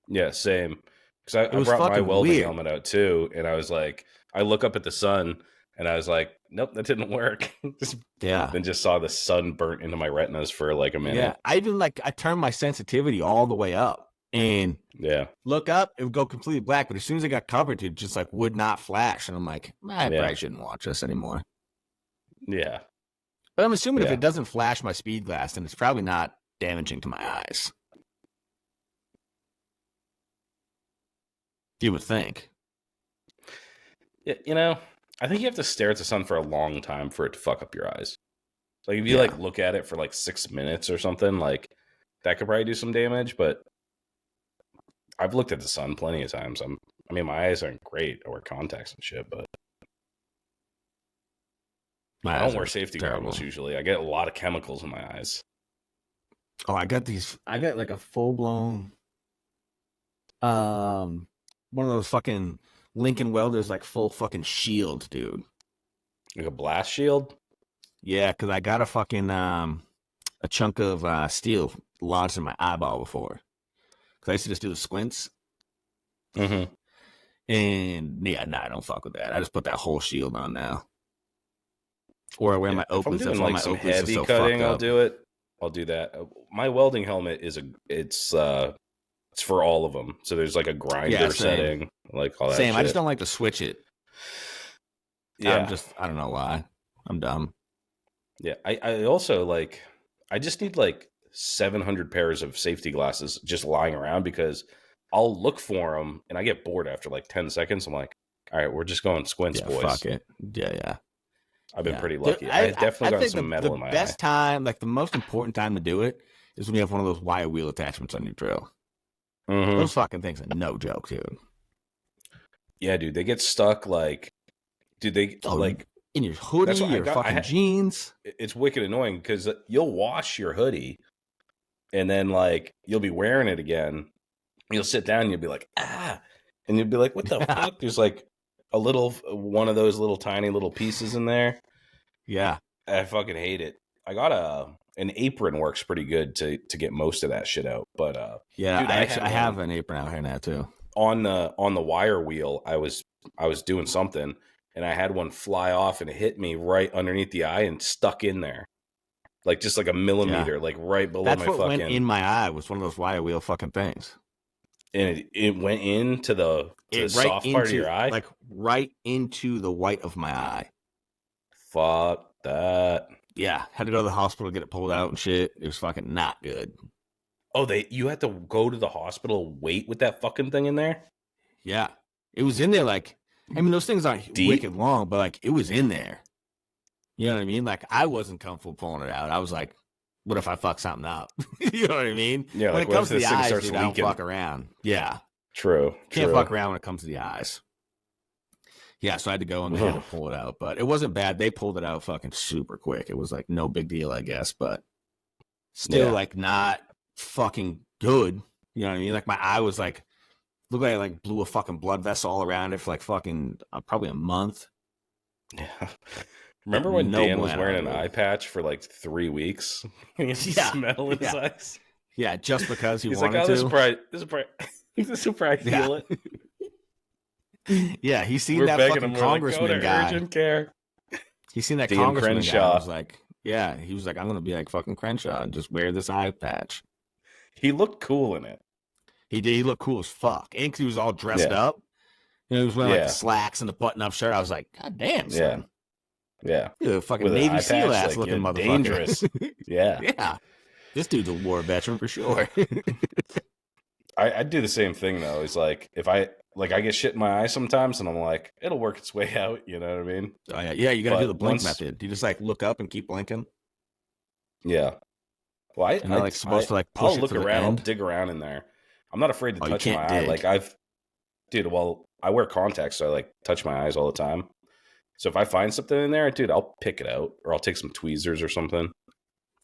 Yeah, same. Because I brought my welding helmet out too, and I was like, I look up at the sun, and I was like, nope, that didn't work. Then just saw the sun burnt into my retinas for like a minute. Yeah, I turned my sensitivity all the way up, and look up, it would go completely black. But as soon as it got covered, it just like would not flash, and I'm like, I probably shouldn't watch this anymore. Yeah, but I'm assuming if it doesn't flash my speed glass, then it's probably not damaging to my eyes. You would think. Yeah, you know, I think you have to stare at the sun for a long time for it to fuck up your eyes. Like if you like look at it for like 6 minutes or something, like that could probably do some damage. But I've looked at the sun plenty of times. I mean, my eyes aren't great. I wear contacts and shit, but I don't wear safety goggles usually. I get a lot of chemicals in my eyes. Oh, I got like a full blown one of those fucking Lincoln Welders, like full fucking shield, dude. Like a blast shield? Yeah, because I got a fucking a chunk of steel lodged in my eyeball before. Because I used to just do the squints. Mm-hmm. And I don't fuck with that. I just put that whole shield on now. Or I wear my Oakleys. If I'm doing like some heavy cutting, I'll do it. I'll do that. My welding helmet it's for all of them. So there's like a grinder setting, like all that shit. I just don't like to switch it. Yeah. I don't know why. I'm dumb. Yeah. I also like, I just need like 700 pairs of safety glasses just lying around because I'll look for them and I get bored after like 10 seconds. I'm like, all right, we're just going squints, boys. Fuck it. Yeah. I've been pretty lucky. I've definitely got some metal in my eye. The best time, like the most important time to do it is when you have one of those wire wheel attachments on your drill. Mm-hmm. Those fucking things are no joke, dude. Yeah, dude, they get stuck like, dude, like in your hoodie, your fucking jeans. It's wicked annoying because you'll wash your hoodie and then like you'll be wearing it again. You'll sit down and you'll be like, and you'll be like, what the fuck? There's like a little one of those little tiny little pieces in there. Yeah, I fucking hate it. I got an apron works pretty good to get most of that shit out. But yeah, dude, I have an apron out here now too. On the wire wheel, I was doing something and I had one fly off and it hit me right underneath the eye and stuck in there, like just like a millimeter, like right below my fucking. Went in my eye was one of those wire wheel fucking things, and it went into the soft part of your eye, like right into the white of my eye. Fuck that. Yeah, had to go to the hospital to get it pulled out and shit. It was fucking not good. Oh, you had to go to the hospital, wait with that fucking thing in there? Yeah, it was in there. Like, I mean, those things aren't Deep? wicked long, but like, it was in there. You know what I mean? Like, I wasn't comfortable pulling it out. I was like, what if I fuck something up? You know what I mean? Yeah, when like, it comes to the eyes, starts dude, I don't leaking? fuck around. Yeah. True. Can't fuck around when it comes to the eyes. Yeah, so I had to go and they had to pull it out. But it wasn't bad. They pulled it out fucking super quick. It was like no big deal, I guess. But still, like, not fucking good. You know what I mean? Like, my eye was like, looked like I like blew a fucking blood vessel all around it for like fucking probably a month. Yeah. Remember when Dan was wearing an eye patch for like 3 weeks? He had smell in his eyes. Yeah, just because He's wanted like, to. This will probably heal it. Yeah, he's seen that fucking congressman guy. Urgent care. He's seen that Dan congressman Crenshaw. guy. Was like, yeah, he was like, I'm gonna be like fucking Crenshaw and just wear this eye patch. He looked cool in it. He did. He looked cool as fuck. And 'cause he was all dressed up. You know, he was wearing like the slacks and the button-up shirt. I was like, God damn, son. Yeah. You're a fucking Navy SEAL ass looking motherfucker. Dangerous. Yeah. Yeah. This dude's a war veteran for sure. I do the same thing though. It's like if I get shit in my eye sometimes, and I'm like, it'll work its way out. You know what I mean? Oh yeah, you gotta do the blink method. You just like look up and keep blinking. Yeah. Well, I'm like supposed to like push I'll look around, I'll dig around in there. I'm not afraid to touch my eye. Like I wear contacts, so I like touch my eyes all the time. So if I find something in there, dude, I'll pick it out, or I'll take some tweezers or something.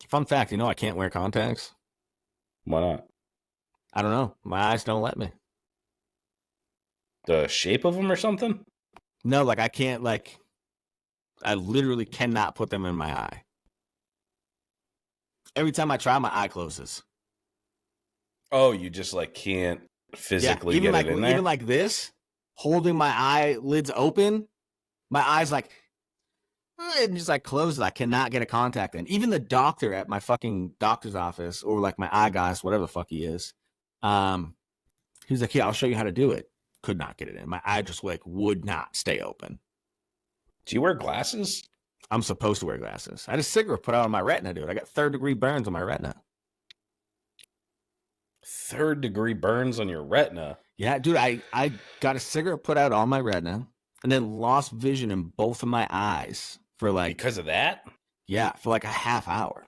Fun fact, I can't wear contacts. Why not? I don't know. My eyes don't let me. The shape of them or something? No, like I can't, like, I literally cannot put them in my eye. Every time I try, my eye closes. Oh, you just like can't physically get it in there? Even like this, holding my eyelids open, my eyes like, it just like closes. I cannot get a contact in. Even the doctor at my fucking doctor's office, or like my eye guy, whatever the fuck he is, he was like, yeah, I'll show you how to do it. Could not get it in. My eye just like would not stay open. Do you wear glasses? I'm supposed to wear glasses. I had a cigarette put out on my retina, dude. I got 3rd-degree burns on my retina. 3rd-degree burns on your retina? Yeah, dude, I got a cigarette put out on my retina and then lost vision in both of my eyes for like... Because of that? Yeah, for like a half hour.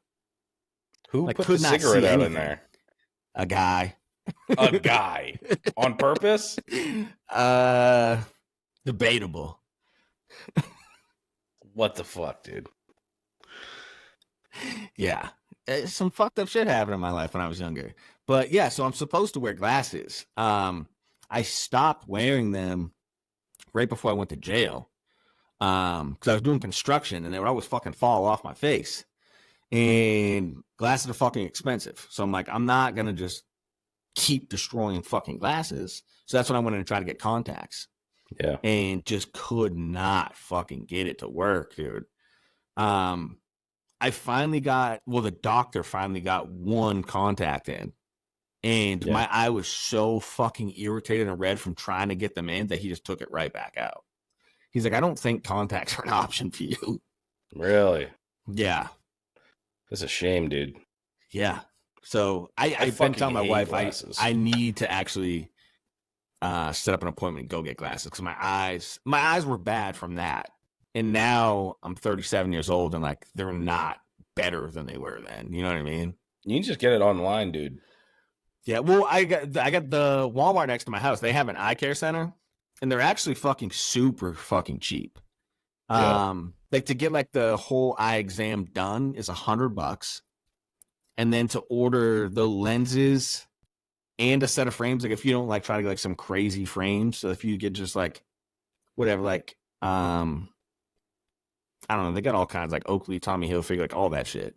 Who put the cigarette out in there? A guy. A guy? On purpose? Debatable. What the fuck, dude? Yeah. Some fucked up shit happened in my life when I was younger. But yeah, so I'm supposed to wear glasses. I stopped wearing them right before I went to jail. Because I was doing construction and they would always fucking fall off my face. And glasses are fucking expensive. So I'm like, I'm not going to just keep destroying fucking glasses. So that's when I went in and tried to get contacts. Yeah. And just could not fucking get it to work, dude. I finally got, the doctor finally got one contact in. And my eye was so fucking irritated and red from trying to get them in that he just took it right back out. He's like, I don't think contacts are an option for you. Really? Yeah. That's a shame, dude. Yeah. So I've been telling my wife I need to actually set up an appointment and go get glasses because my eyes were bad from that. And now I'm 37 years old and like they're not better than they were then. You know what I mean? You can just get it online, dude. Yeah, well, I got the Walmart next to my house. They have an eye care center, and they're actually fucking super fucking cheap. Yeah. Like to get like the whole eye exam done is $100, and then to order the lenses and a set of frames. Like if you don't like try to get like some crazy frames, so if you get just like whatever, like I don't know, they got all kinds like Oakley, Tommy Hilfiger, like all that shit.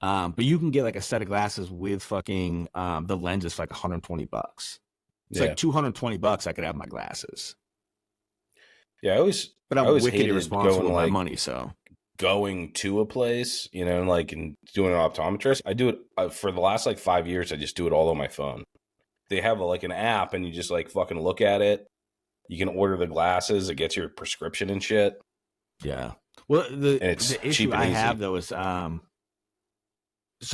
But you can get like a set of glasses with fucking the lenses for like $120. It's like $220. I could have my glasses. Yeah, I I'm always wicked hated irresponsible with my like, money. So going to a place, you know, like and doing an optometrist. I do it for the last like 5 years. I just do it all on my phone. They have like an app, and you just like fucking look at it. You can order the glasses. It gets your prescription and shit. Yeah. Well, and it's the issue cheap and I easy. have though is so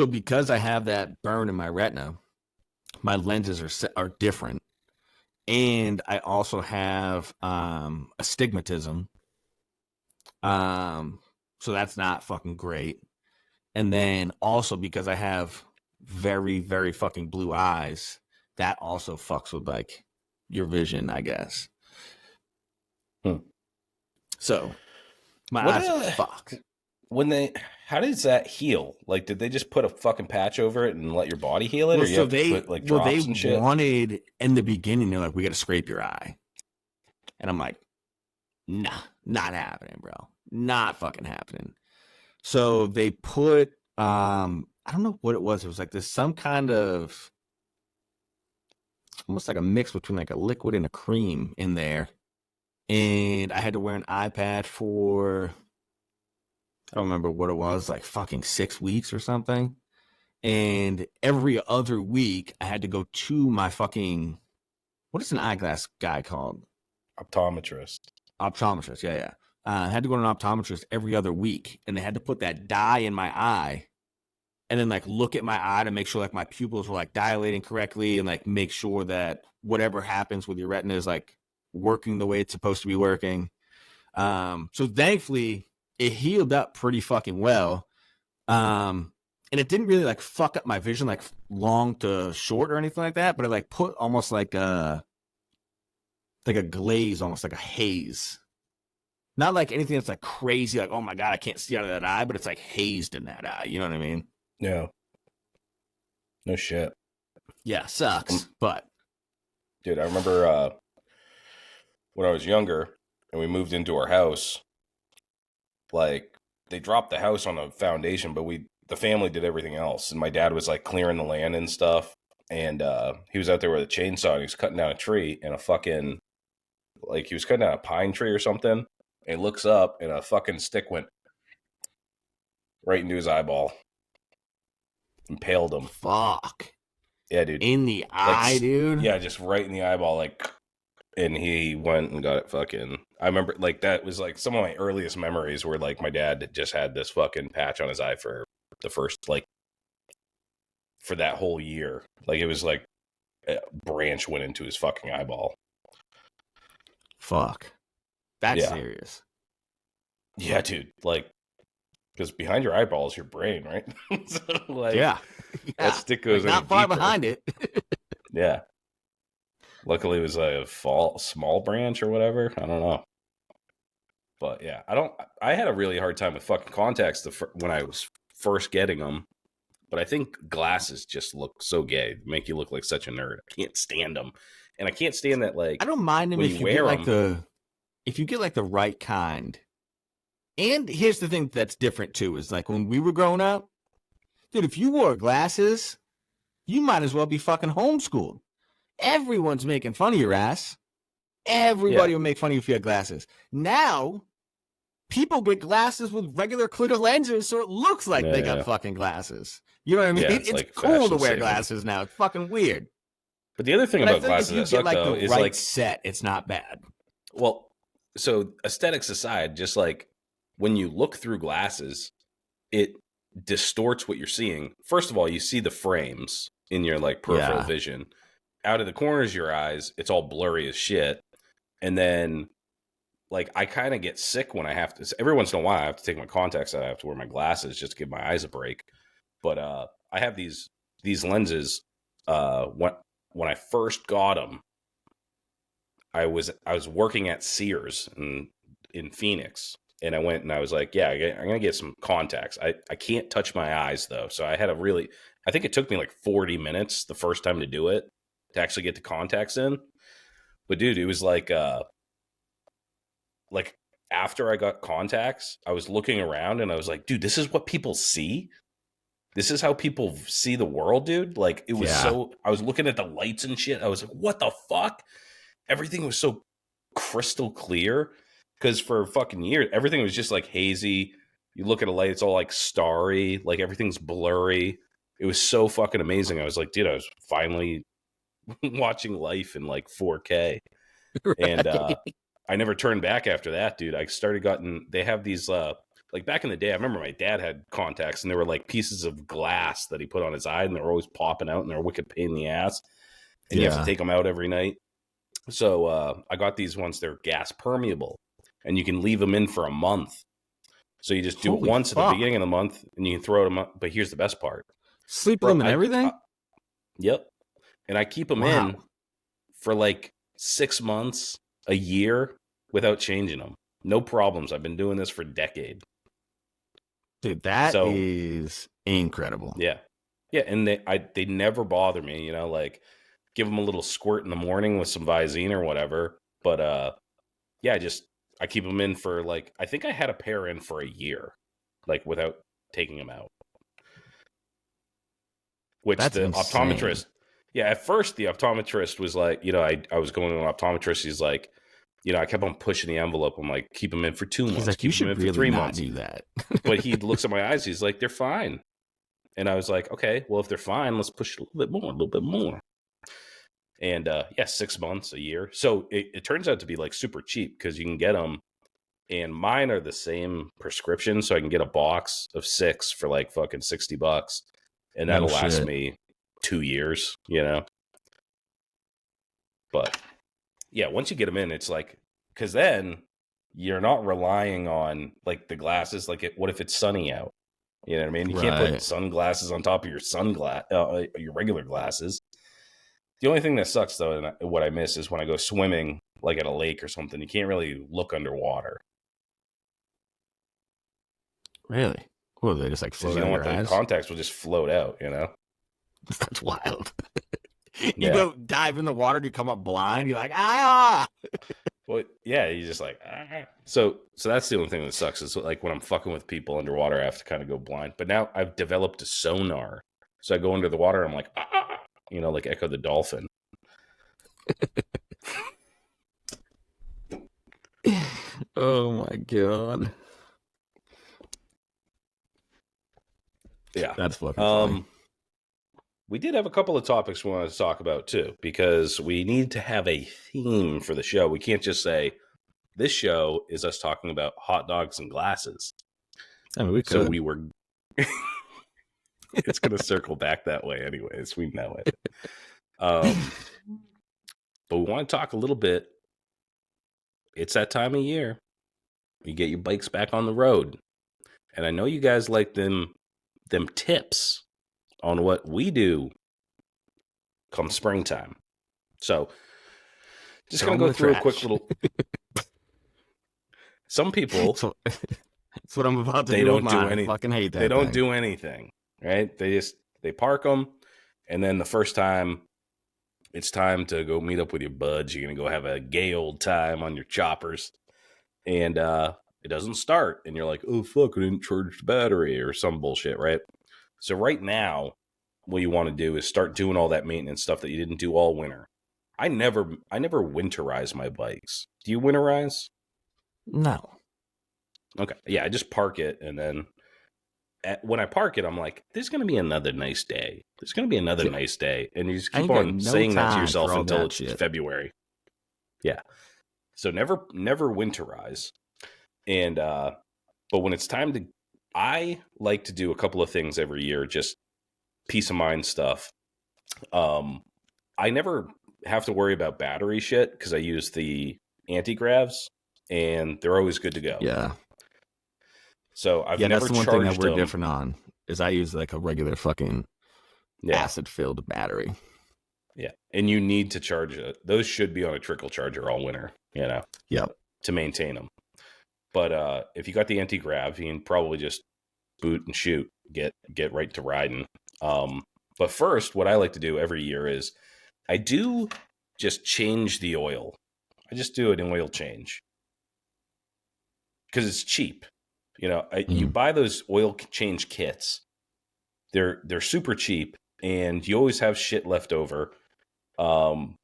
because I have that burn in my retina, my lenses are different, and I also have astigmatism. So that's not fucking great. And then also because I have very, very fucking blue eyes, that also fucks with like your vision, I guess. So my What eyes are fucked. how does that heal? Like, did they just put a fucking patch over it and let your body heal it, or you have to put like they drops and shit? wanted in the beginning, they're like, we got to scrape your eye, and I'm like, nah, not happening, bro, not fucking happening. So they put I don't know what it was. It was like this some kind of almost like a mix between like a liquid and a cream in there, and I had to wear an iPad for I don't remember what it was, like fucking 6 weeks or something. And every other week, I had to go to my fucking what is an eyeglass guy called? Optometrist. Optometrist. Yeah, yeah. I had to go to an optometrist every other week, and they had to put that dye in my eye, and then like look at my eye to make sure like my pupils were like dilating correctly, and like make sure that whatever happens with your retina is like working the way it's supposed to be working. So thankfully, it healed up pretty fucking well. And it didn't really like fuck up my vision like long to short or anything like that, but it like put almost like a glaze, almost like a haze. Not like anything that's like crazy, like, oh my God, I can't see out of that eye, but it's like hazed in that eye. You know what I mean? No. No shit. Yeah, sucks. But dude, I remember when I was younger and we moved into our house, like they dropped the house on a foundation, but the family did everything else. And my dad was like clearing the land and stuff. And he was out there with a chainsaw and he was cutting down a tree, and a fucking, like, he was cutting down a pine tree or something. And he looks up and a fucking stick went right into his eyeball. Impaled him. fuck. Yeah, dude. In the eye, like, dude? Yeah, just right in the eyeball, like, and he went and got it fucking. I remember, like, that was like some of my earliest memories where like my dad just had this fucking patch on his eye for the first, like, for that whole year. Like, it was like a branch went into his fucking eyeball. Fuck. That's serious. Yeah, dude. Like, because behind your eyeball is your brain, right? So, like, yeah. That stick goes like, not far deeper. behind it. Yeah. Luckily, it was a small branch or whatever. I don't know. But yeah, I had a really hard time with fucking contacts when I was first getting them. But I think glasses just look so gay, make you look like such a nerd. I can't stand them, and I can't stand that. Like, I don't mind them if you get like if you get like the right kind. And here's the thing that's different too is like when we were growing up, dude, if you wore glasses, you might as well be fucking homeschooled. Everyone's making fun of your ass. Everybody will make fun of you if you have glasses. Now, people get glasses with regular clear lenses, so it looks like they got fucking glasses. You know what I mean? Yeah, it's like cool to wear glasses now. It's fucking weird. But the other thing about glasses that suck, though, is like set, it's not bad. Well, so aesthetics aside, just like when you look through glasses, it distorts what you're seeing. First of all, you see the frames in your like peripheral vision. Out of the corners of your eyes, it's all blurry as shit. And then, like, I kind of get sick when I have to. Every once in a while, I have to take my contacts out. I have to wear my glasses just to give my eyes a break. But I have these lenses. When I first got them, I was working at Sears in Phoenix, and I went and I was like, yeah, I'm gonna get some contacts. I can't touch my eyes though, so I had I think it took me like 40 minutes the first time to do it to actually get the contacts in. But dude, it was like after I got contacts, I was looking around and I was like, dude, this is what people see. This is how people see the world, dude. Like, it was I was looking at the lights and shit. I was like, what the fuck? Everything was so crystal clear. Because for fucking years, everything was just like hazy. You look at a light, it's all like starry. Like, everything's blurry. It was so fucking amazing. I was like, dude, I was finally watching life in like 4K. Right. And I never turned back after that, dude. I started they have these, like back in the day, I remember my dad had contacts and they were like pieces of glass that he put on his eye and they were always popping out and they're a wicked pain in the ass. And you have to take them out every night. So I got these ones, they're gas permeable and you can leave them in for a month. So you just do it once at the beginning of the month and you can throw them up. But here's the best part. Sleep with them and everything? Yep. And I keep them in for like 6 months, a year without changing them. No problems. I've been doing this for a decade. Dude, that is incredible. Yeah. Yeah. And they never bother me, you know, like give them a little squirt in the morning with some Visine or whatever. But yeah, I keep them in for like, I think I had a pair in for a year, like without taking them out. Which that's the insane. optometrist, yeah, at first the optometrist was like, you know, I was going to an optometrist. He's like, you know, I kept on pushing the envelope. I'm like, keep them in for 2 months. He's like, keep you should them in really for 3 not months. do that. But he looks at my eyes. He's like, they're fine. And I was like, okay, well, if they're fine, let's push it a little bit more. And yeah, 6 months, a year. So it turns out to be like super cheap because you can get them. And mine are the same prescription. So I can get a box of 6 for like fucking $60. And that'll last me 2 years, you know? But yeah, once you get them in, it's like, because then you're not relying on like the glasses. Like, what if it's sunny out? You know what I mean? You can't put sunglasses on top of your regular glasses. The only thing that sucks, though, and what I miss is when I go swimming, like at a lake or something, you can't really look underwater. Really? Well, they just like float out your eyes? The contacts will just float out, you know? That's wild. You go dive in the water, you come up blind, you're like, ah! Well, yeah, you just like, ah. So that's the only thing that sucks is like when I'm fucking with people underwater, I have to kind of go blind. But now I've developed a sonar. So I go under the water, I'm like, ah, you know, like Echo the Dolphin. Oh my God. Yeah. That's fucking funny. We did have a couple of topics we wanted to talk about too, because we need to have a theme for the show. We can't just say this show is us talking about hot dogs and glasses. I mean, we could. So we were. It's going to circle back that way, anyways. We know it. But we want to talk a little bit. It's that time of year. You get your bikes back on the road, and I know you guys like them tips on what we do come springtime. So just going to go through a quick little. Some people. That's what I'm about to do. They don't do anything. I fucking hate that. They don't do anything, right? They park them, and then the first time it's time to go meet up with your buds, you're going to go have a gay old time on your choppers, and it doesn't start, and you're like, oh, fuck, I didn't charge the battery or some bullshit, right? So right now, what you want to do is start doing all that maintenance stuff that you didn't do all winter. I never winterize my bikes. Do you winterize? No. Okay. Yeah, I just park it, and then when I park it, I'm like, there's going to be another nice day. There's going to be another nice day. And you just keep on saying that to yourself until it's February. Yeah. So never winterize. And, but when it's time to, I like to do a couple of things every year, just peace of mind stuff. I never have to worry about battery shit because I use the anti-gravs and they're always good to go. Yeah. So I've never that's the one charged thing that we're them. different on is I use like a regular fucking acid-filled battery. Yeah, and you need to charge it. Those should be on a trickle charger all winter, you know. Yep. To maintain them. But if you got the anti-grav, you can probably just boot and shoot, get right to riding. But first, what I like to do every year is I do just change the oil. I just do an oil change because it's cheap. You know, you buy those oil change kits. They're super cheap, and you always have shit left over. And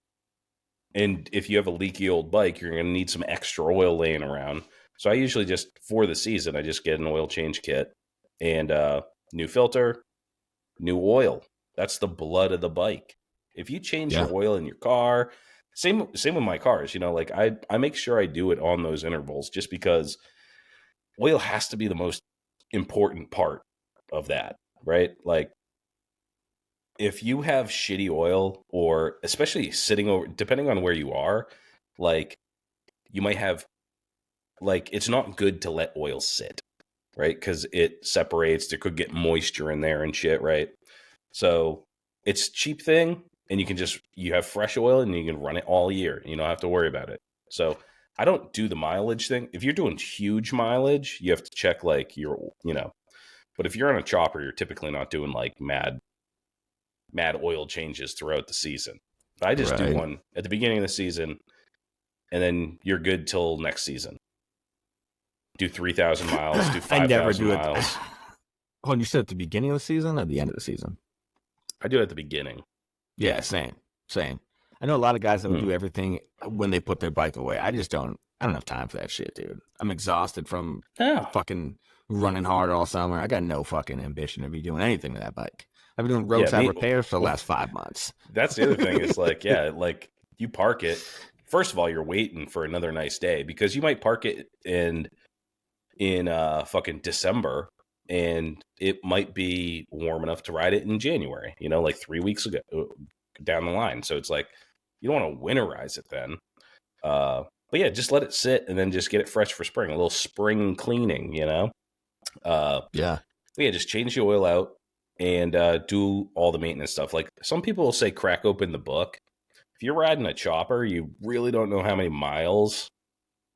if you have a leaky old bike, you're going to need some extra oil laying around. So I usually just, for the season, I just get an oil change kit and new filter, new oil. That's the blood of the bike. If you change your oil in your car, Same with my cars. Like I make sure I do it on those intervals just because oil has to be the most important part of that, right? Like if you have shitty oil, or especially sitting over, depending on where you are, like you might have, like, it's not good to let oil sit, right? Because it separates. There could get moisture in there and shit, right? So it's a cheap thing, and you have fresh oil and you can run it all year. You don't have to worry about it. So I don't do the mileage thing. If you're doing huge mileage, you have to check like but if you're on a chopper, you're typically not doing like mad oil changes throughout the season. But I just do one at the beginning of the season, and then you're good till next season. Do 3,000 miles, do 5,000 miles. Oh, and you said at the beginning of the season or the end of the season? I do it at the beginning. Yeah, same. I know a lot of guys that will do everything when they put their bike away. I don't have time for that shit, dude. I'm exhausted from fucking running hard all summer. I got no fucking ambition to be doing anything to that bike. I've been doing roadside repairs for the last 5 months. That's the other thing is like, like you park it. First of all, you're waiting for another nice day, because you might park it in fucking December, and it might be warm enough to ride it in January, like 3 weeks ago down the line. So it's like, you don't want to winterize it then. But yeah, just let it sit and then just get it fresh for spring, a little spring cleaning, Yeah. But yeah, just change the oil out and do all the maintenance stuff. Like some people will say, crack open the book. If you're riding a chopper, you really don't know how many miles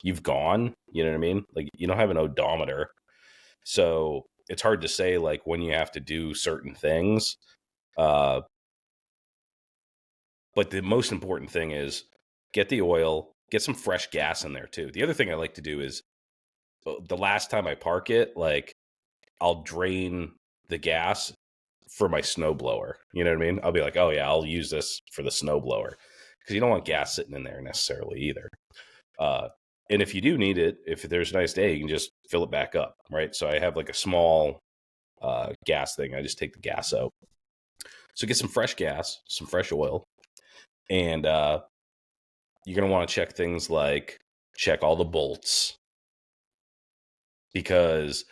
you've gone. You know what I mean? Like you don't have an odometer. So it's hard to say like when you have to do certain things. But the most important thing is get the oil, get some fresh gas in there too. The other thing I like to do is the last time I park it, like I'll drain the gas for my snowblower. You know what I mean? I'll be like, oh yeah, I'll use this for the snowblower, because you don't want gas sitting in there necessarily either. And if you do need it, if there's a nice day, you can just fill it back up, right? So I have like a small gas thing. I just take the gas out. So get some fresh gas, some fresh oil. And you're going to want to check things like check all the bolts. Because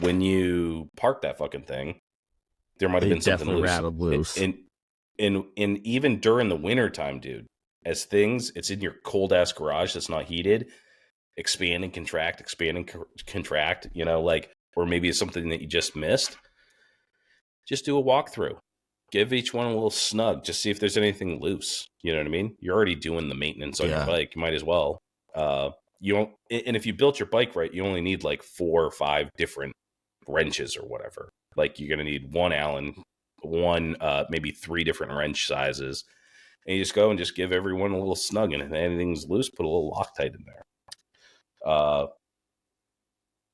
when you park that fucking thing, there might have been something loose. Rattled loose. And even during the winter time, dude, as it's in your cold ass garage that's not heated, expand and contract, like, or maybe it's something that you just missed. Just do a walkthrough. Give each one a little snug. Just see if there's anything loose. You know what I mean? You're already doing the maintenance on your bike. You might as well. You don't, and if you built your bike right, you only need like 4 or 5 different wrenches or whatever. Like you're going to need one Allen, maybe 3 different wrench sizes. And you just go and just give everyone a little snug. And if anything's loose, put a little Loctite in there.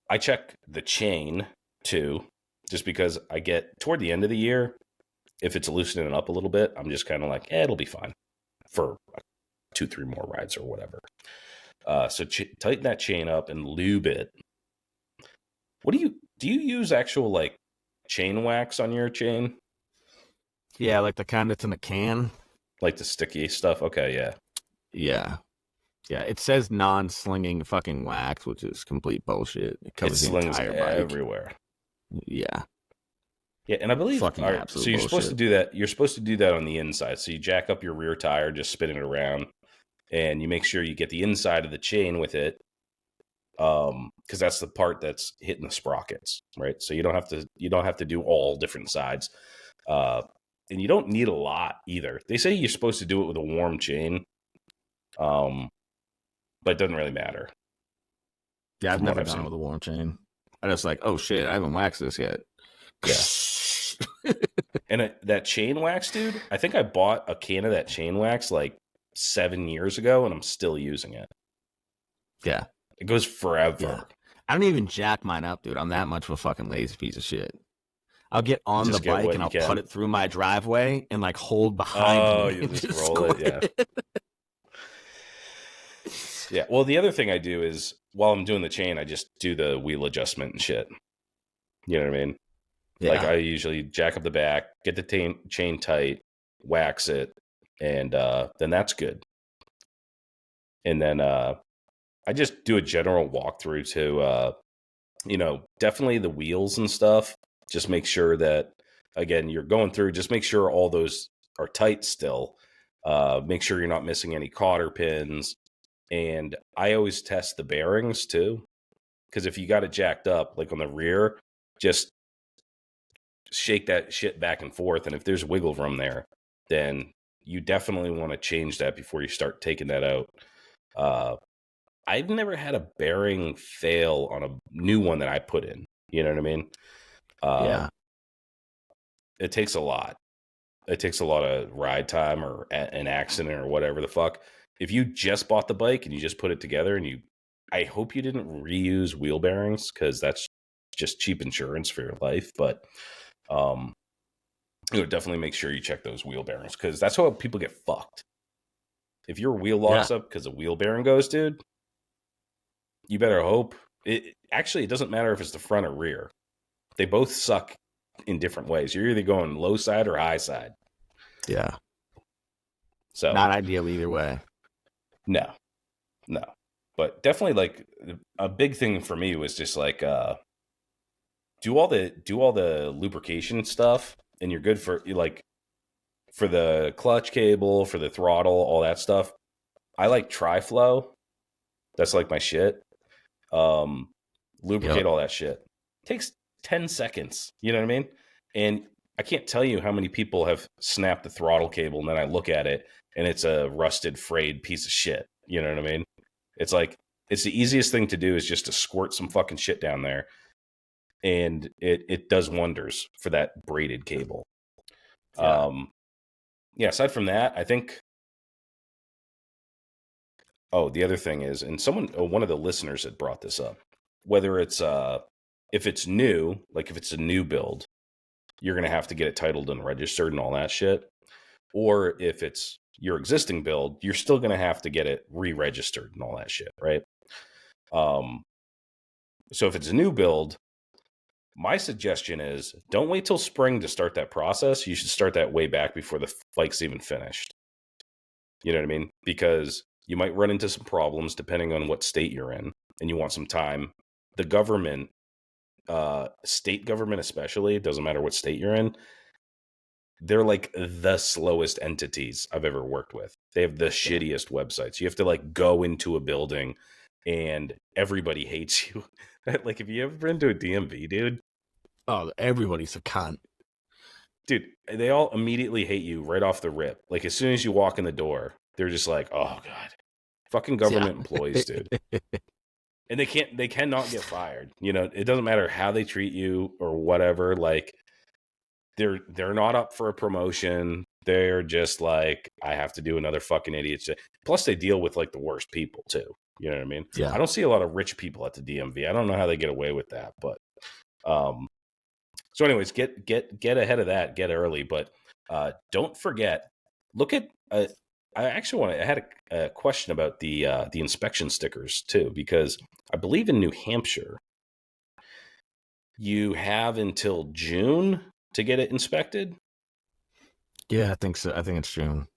I check the chain too, just because I get toward the end of the year, if it's loosening up a little bit, I'm just kind of like, it'll be fine for 2-3 more rides or whatever. So tighten that chain up and lube it. What do you use actual like chain wax on your chain? Yeah, like the kind that's in a can. Like the sticky stuff? Okay, yeah. Yeah. Yeah, it says non-slinging fucking wax, which is complete bullshit. It covers the entire bike. Everywhere. Yeah. Yeah, and I believe so you're bullshit. Supposed to do that. You're supposed to do that on the inside. So you jack up your rear tire, just spin it around, and you make sure you get the inside of the chain with it, because that's the part that's hitting the sprockets, right? So you don't have to do all different sides, and you don't need a lot either. They say you're supposed to do it with a warm chain, but it doesn't really matter. Yeah, I've never done it with a warm chain. I just like, oh shit, I haven't waxed this yet. Yeah. And that chain wax, dude, I think I bought a can of that chain wax like 7 years ago, and I'm still using it. Yeah. It goes forever. Yeah. I don't even jack mine up, dude. I'm that much of a fucking lazy piece of shit. I'll get on the bike and I'll put it through my driveway and like hold behind me. You just roll it, yeah. Yeah. Well, the other thing I do is while I'm doing the chain, I just do the wheel adjustment and shit. You know what I mean? Yeah. Like I usually jack up the back, get the chain tight, wax it, and then that's good. And then I just do a general walkthrough to, definitely the wheels and stuff. Just make sure that, again, you're going through, just make sure all those are tight still. Make sure you're not missing any cotter pins. And I always test the bearings too. Because if you got it jacked up, like on the rear, just shake that shit back and forth. And if there's wiggle room there, then you definitely want to change that before you start taking that out. I've never had a bearing fail on a new one that I put in. You know what I mean? Yeah. It takes a lot. It takes a lot of ride time or an accident or whatever the fuck. If you just bought the bike and you just put it together and I hope you didn't reuse wheel bearings, because that's just cheap insurance for your life. But definitely make sure you check those wheel bearings, because that's how people get fucked. If your wheel locks up because a wheel bearing goes, dude, you better hope. It doesn't matter if it's the front or rear. They both suck in different ways. You're either going low side or high side. Yeah. So not ideal either way. No. But definitely, like, a big thing for me was just like do all the lubrication stuff, and you're good for the clutch cable, for the throttle, all that stuff. I like Tri-Flow. That's like my shit. Lubricate all that shit. Takes 10 seconds. You know what I mean? And I can't tell you how many people have snapped the throttle cable, and then I look at it and it's a rusted, frayed piece of shit. You know what I mean? It's like, it's the easiest thing to do is just to squirt some fucking shit down there. And it does wonders for that braided cable. Aside from that, I think, the other thing is, and one of the listeners had brought this up, whether it's, if it's new, like if it's a new build, you're going to have to get it titled and registered and all that shit. Or if it's your existing build, you're still going to have to get it re-registered and all that shit, right? So if it's a new build, my suggestion is don't wait till spring to start that process. You should start that way back before the bike's even finished. You know what I mean? Because you might run into some problems depending on what state you're in, and you want some time. The government, state government especially, it doesn't matter what state you're in, they're like the slowest entities I've ever worked with. They have the shittiest websites. You have to like go into a building and everybody hates you. Like, have you ever been to a DMV, dude? Oh, everybody's a cunt. Dude, they all immediately hate you right off the rip. Like, as soon as you walk in the door, they're just like, oh, God. Fucking government employees, dude. And they cannot get fired. You know, it doesn't matter how they treat you or whatever. Like, they're not up for a promotion. They're just like, I have to do another fucking idiot shit. Plus, they deal with like the worst people too. You know what I mean? Yeah. I don't see a lot of rich people at the DMV. I don't know how they get away with that, but so anyways, get ahead of that, get early, but don't forget, look at I had a question about the inspection stickers too, because I believe in New Hampshire you have until June to get it inspected. Yeah, I think so. I think it's June.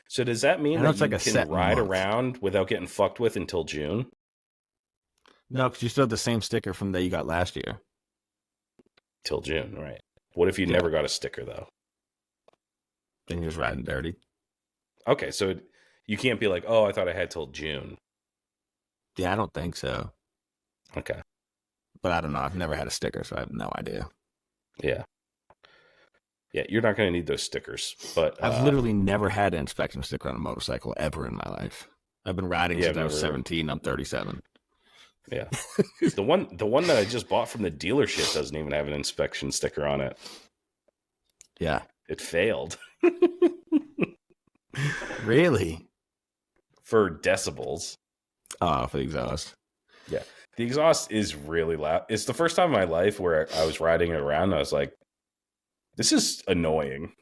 So does that mean that you can ride month around without getting fucked with until June? No, because you still have the same sticker from that you got last year. Till June, right? What if you never got a sticker, though? Then you're just riding dirty. Okay, so you can't be like, oh, I thought I had till June. Yeah, I don't think so. Okay. But I don't know. I've never had a sticker, so I have no idea. Yeah. Yeah, you're not going to need those stickers. But I've literally never had an inspection sticker on a motorcycle ever in my life. I've been riding since I was 17. I'm 37. Yeah. the one that I just bought from the dealership doesn't even have an inspection sticker on it. Yeah. It failed. Really? For decibels. Oh, for the exhaust. Yeah. The exhaust is really loud. It's the first time in my life where I was riding it around and I was like, this is annoying.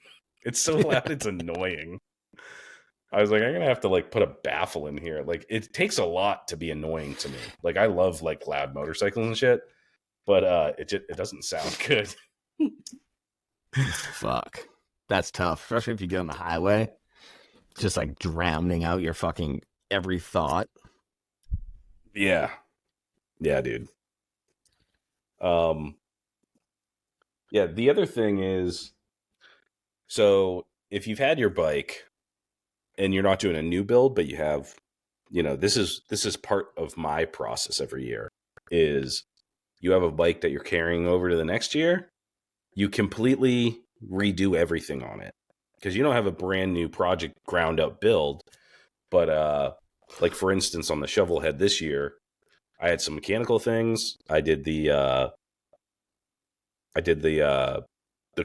It's so loud, it's annoying. I was like, I'm going to have to like put a baffle in here. Like, it takes a lot to be annoying to me. Like, I love like loud motorcycles and shit, but it doesn't sound good. Fuck. That's tough, especially if you get on the highway. Just like drowning out your fucking every thought. Yeah. Yeah, dude. Yeah, the other thing is, so if you've had your bike and you're not doing a new build, but you have, this is part of my process every year, is you have a bike that you're carrying over to the next year, you completely redo everything on it. Because you don't have a brand new project ground up build, but like for instance on the shovel head this year, I had some mechanical things. I did the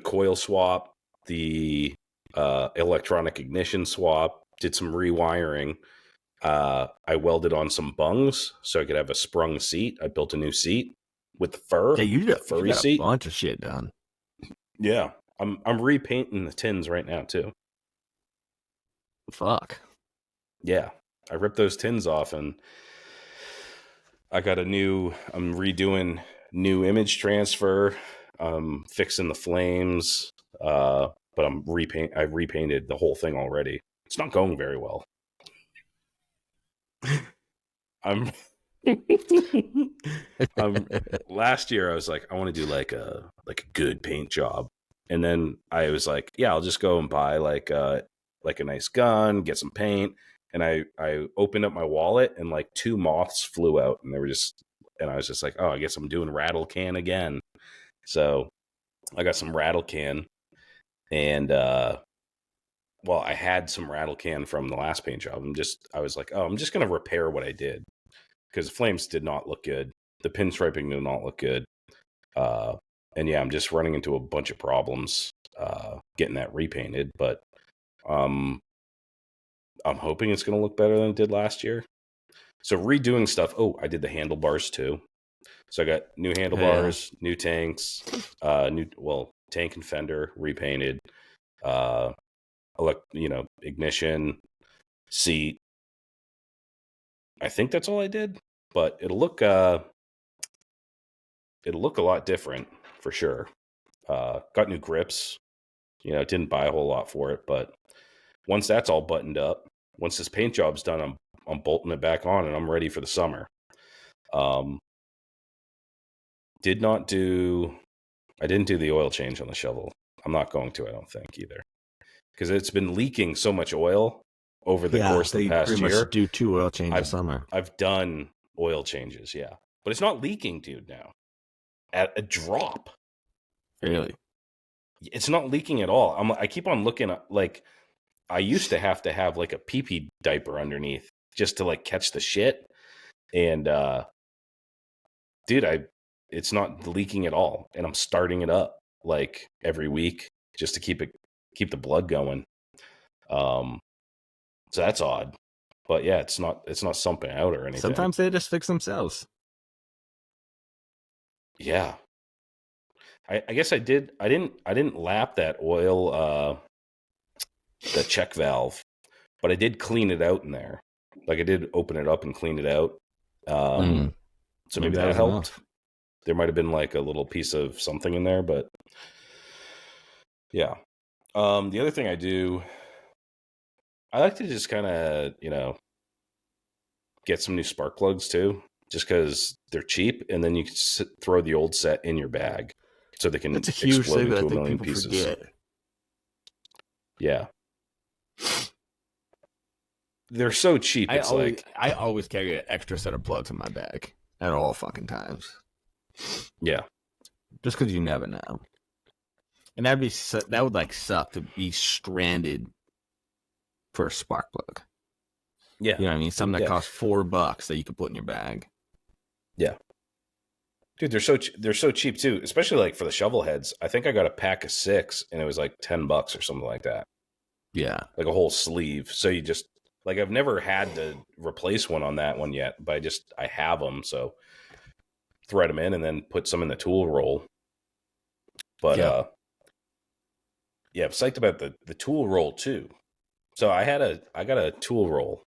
coil swap, the electronic ignition swap, did some rewiring. I welded on some bungs so I could have a sprung seat. I built a new seat with the Yeah, you furry got a seat. bunch of shit done. Yeah, I'm repainting the tins right now too. Fuck. Yeah, I ripped those tins off and I'm redoing new image transfer. Fixing the flames. But I repainted the whole thing already. It's not going very well. I'm last year I was like, I want to do like a good paint job. And then I was like, yeah, I'll just go and buy like a nice gun, get some paint. And I opened up my wallet and like 2 moths flew out and I was just like, oh, I guess I'm doing rattle can again. So I got some rattle can and well, I had some rattle can from the last paint job. I was like, oh, I'm just gonna repair what I did. Because the flames did not look good. The pinstriping did not look good. And yeah, I'm just running into a bunch of problems getting that repainted. But I'm hoping it's going to look better than it did last year. So redoing stuff. Oh, I did the handlebars too. So I got new handlebars, new tanks, tank and fender repainted, ignition, seat. I think that's all I did, but it'll look a lot different for sure. Got new grips. Didn't buy a whole lot for it, but once that's all buttoned up, once this paint job's done, I'm bolting it back on and I'm ready for the summer. I didn't do the oil change on the shovel. I'm not going to, I don't think either, because it's been leaking so much oil over the course of the past pretty year. Much do 2 oil changes a summer. I've done oil changes, yeah, but it's not leaking, dude. Now at a drop, really, it's not leaking at all. I keep on looking at, like, I used to have like a pee-pee diaper underneath just to like catch the shit, and dude, it's not leaking at all, and I'm starting it up like every week just to keep the blood going. So that's odd, but yeah, it's not sumping out or anything. Sometimes they just fix themselves. Yeah, I guess I didn't lap that oil, the check valve, but I did clean it out in there. Like I did open it up and clean it out. So maybe that helped. Enough. There might have been like a little piece of something in there, but yeah. The other thing I do, I like to just kind of, get some new spark plugs too, just because they're cheap, and then you can throw the old set in your bag so they can That's a huge explode thing into that a million people pieces. Forget. Yeah. They're so cheap. I always carry an extra set of plugs in my bag at all fucking times. Yeah. Just because you never know. And that would like suck to be stranded for a spark plug. Yeah. You know what I mean? Something that costs $4 that you could put in your bag. Yeah. Dude, they're so cheap too, especially like for the shovel heads. I think I got a pack of 6 and it was like $10 or something like that. Yeah. Like a whole sleeve. So you just, like, I've never had to replace one on that one yet, but I have them. So thread them in and then put some in the tool roll. But I'm psyched about the tool roll too. So I got a tool roll,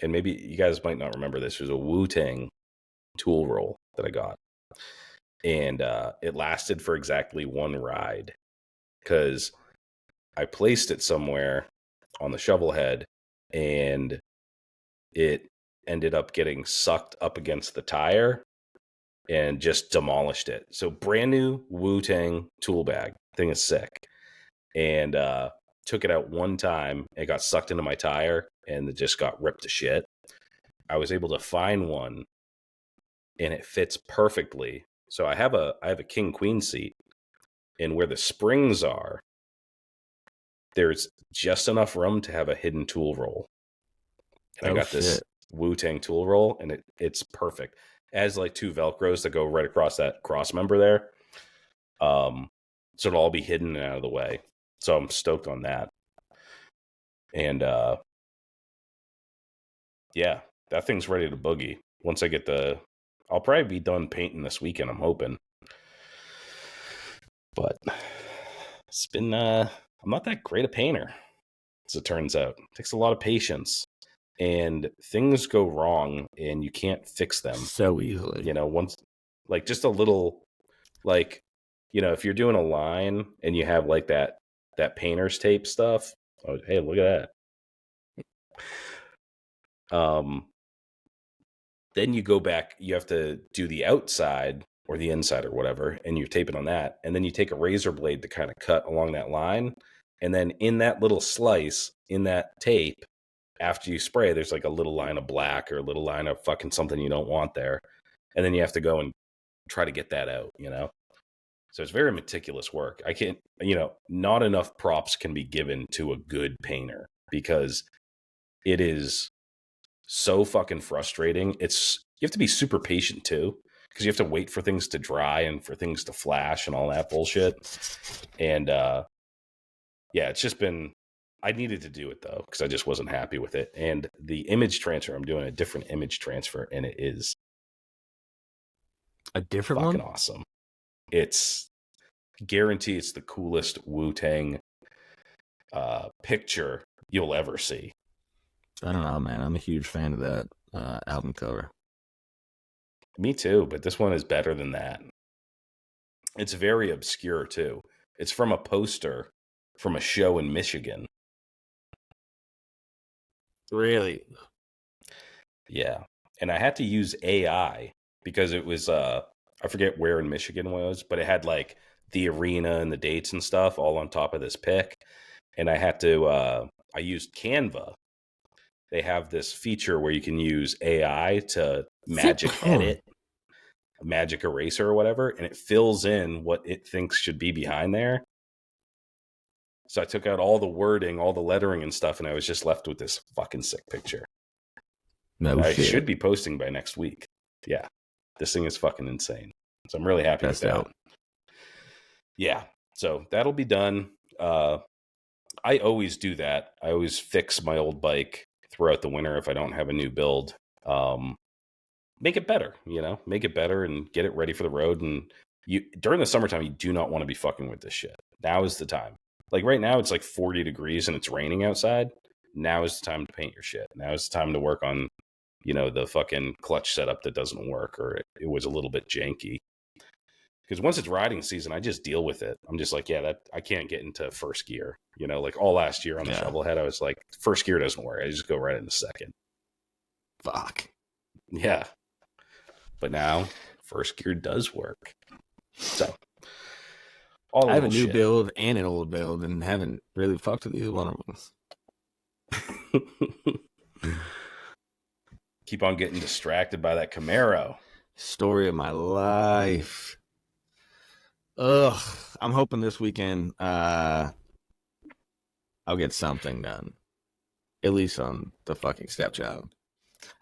and maybe you guys might not remember this. It was a Wu-Tang tool roll that I got, and it lasted for exactly 1 ride because I placed it somewhere on the shovel head, and it ended up getting sucked up against the tire and just demolished it. So brand new Wu-Tang tool bag. Thing is sick. And took it out one time. It got sucked into my tire and it just got ripped to shit. I was able to find one and it fits perfectly. So I have a king queen seat, and where the springs are, there's just enough room to have a hidden tool roll. And I got this Wu-Tang tool roll, and it's perfect. It has like 2 Velcros that go right across that cross member there. So it'll all be hidden and out of the way. So I'm stoked on that. And yeah, that thing's ready to boogie. Once I get I'll probably be done painting this weekend, I'm hoping. But it's been I'm not that great a painter, as it turns out. It takes a lot of patience. And things go wrong and you can't fix them so easily. Once, like, just a little, like, if you're doing a line and you have like that painter's tape stuff. Oh, hey, look at that. Then you go back, you have to do the outside or the inside or whatever, and you're taping on that. And then you take a razor blade to kind of cut along that line. And then in that little slice, in that tape, after you spray, there's like a little line of black or a little line of fucking something you don't want there. And then you have to go and try to get that out, So it's very meticulous work. I can't, not enough props can be given to a good painter because it is so fucking frustrating. You have to be super patient too, because you have to wait for things to dry and for things to flash and all that bullshit. And yeah, it's just been, I needed to do it though, because I just wasn't happy with it. And the image transfer, I'm doing a different image transfer, and it is a different fucking one. Awesome. It's guarantee it's the coolest Wu-Tang picture you'll ever see. I don't know, man. I'm a huge fan of that album cover. Me too, but this one is better than that. It's very obscure too. It's from a poster from a show in Michigan. Really? Yeah. And I had to use AI because it was I forget where in Michigan it was, but it had like the arena and the dates and stuff all on top of this pic. And I had to I used Canva. They have this feature where you can use AI to magic edit, magic eraser or whatever, and it fills in what it thinks should be behind there. So I took out all the wording, all the lettering and stuff, and I was just left with this fucking sick picture. No I shit. should be posting by next week. Yeah. This thing is fucking insane. So I'm really happy with that. Out. Yeah. So that'll be done. I always do that. I always fix my old bike throughout the winter if I don't have a new build. Make it better, make it better and get it ready for the road. And during the summertime, you do not want to be fucking with this shit. Now is the time. Like right now, it's like 40 degrees and it's raining outside. Now is the time to paint your shit. Now is the time to work on, the fucking clutch setup that doesn't work or it was a little bit janky. Because once it's riding season, I just deal with it. I'm just like, yeah, I can't get into first gear. Like all last year on the shovelhead, I was like, first gear doesn't work. I just go right into second. Fuck. Yeah. But now first gear does work. So I have a new build and an old build and haven't really fucked with either one of them. Keep on getting distracted by that Camaro. Story of my life. Ugh. I'm hoping this weekend I'll get something done. At least on the fucking stepchild.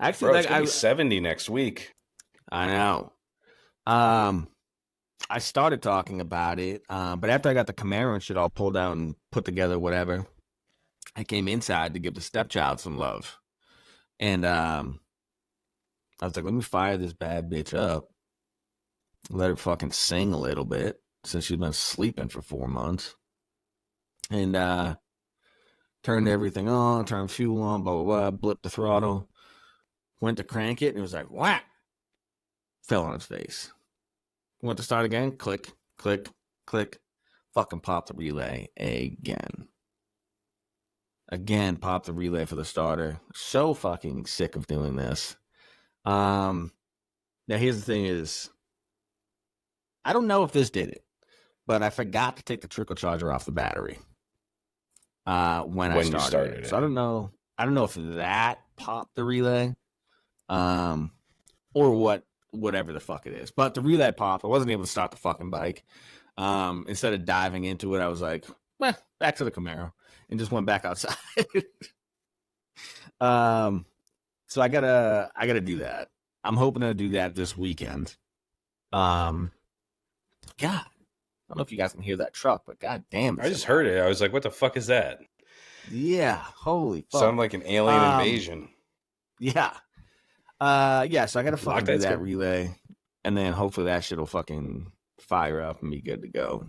Actually, bro, it's gonna be 70 next week. I know. I started talking about it, but after I got the Camaro and shit all pulled out and put together, whatever, I came inside to give the stepchild some love. And I was like, let me fire this bad bitch up. Let her fucking sing a little bit since she's been sleeping for 4 months. And turned everything on, turned fuel on, blah, blah, blah, blipped the throttle. Went to crank it, and it was like, whack! Fell on his face. Went to start again, click, click, click. Fucking popped the relay again. Again, pop the relay for the starter. So fucking sick of doing this. Now here's the thing is, I don't know if this did it, but I forgot to take the trickle charger off the battery when I started it. So I don't know. I don't know if that popped the relay, or whatever the fuck it is. But the relay popped. I wasn't able to start the fucking bike. Instead of diving into it, I was like, back to the Camaro, and just went back outside. So I gotta do that. I'm hoping to do that this weekend. God, I don't know if you guys can hear that truck, but god damn, I just heard it. I was like, what the fuck is that? Yeah, holy fuck. Sound like an alien invasion. Yeah. So I gotta fucking do that relay, and then hopefully that shit will fucking fire up and be good to go.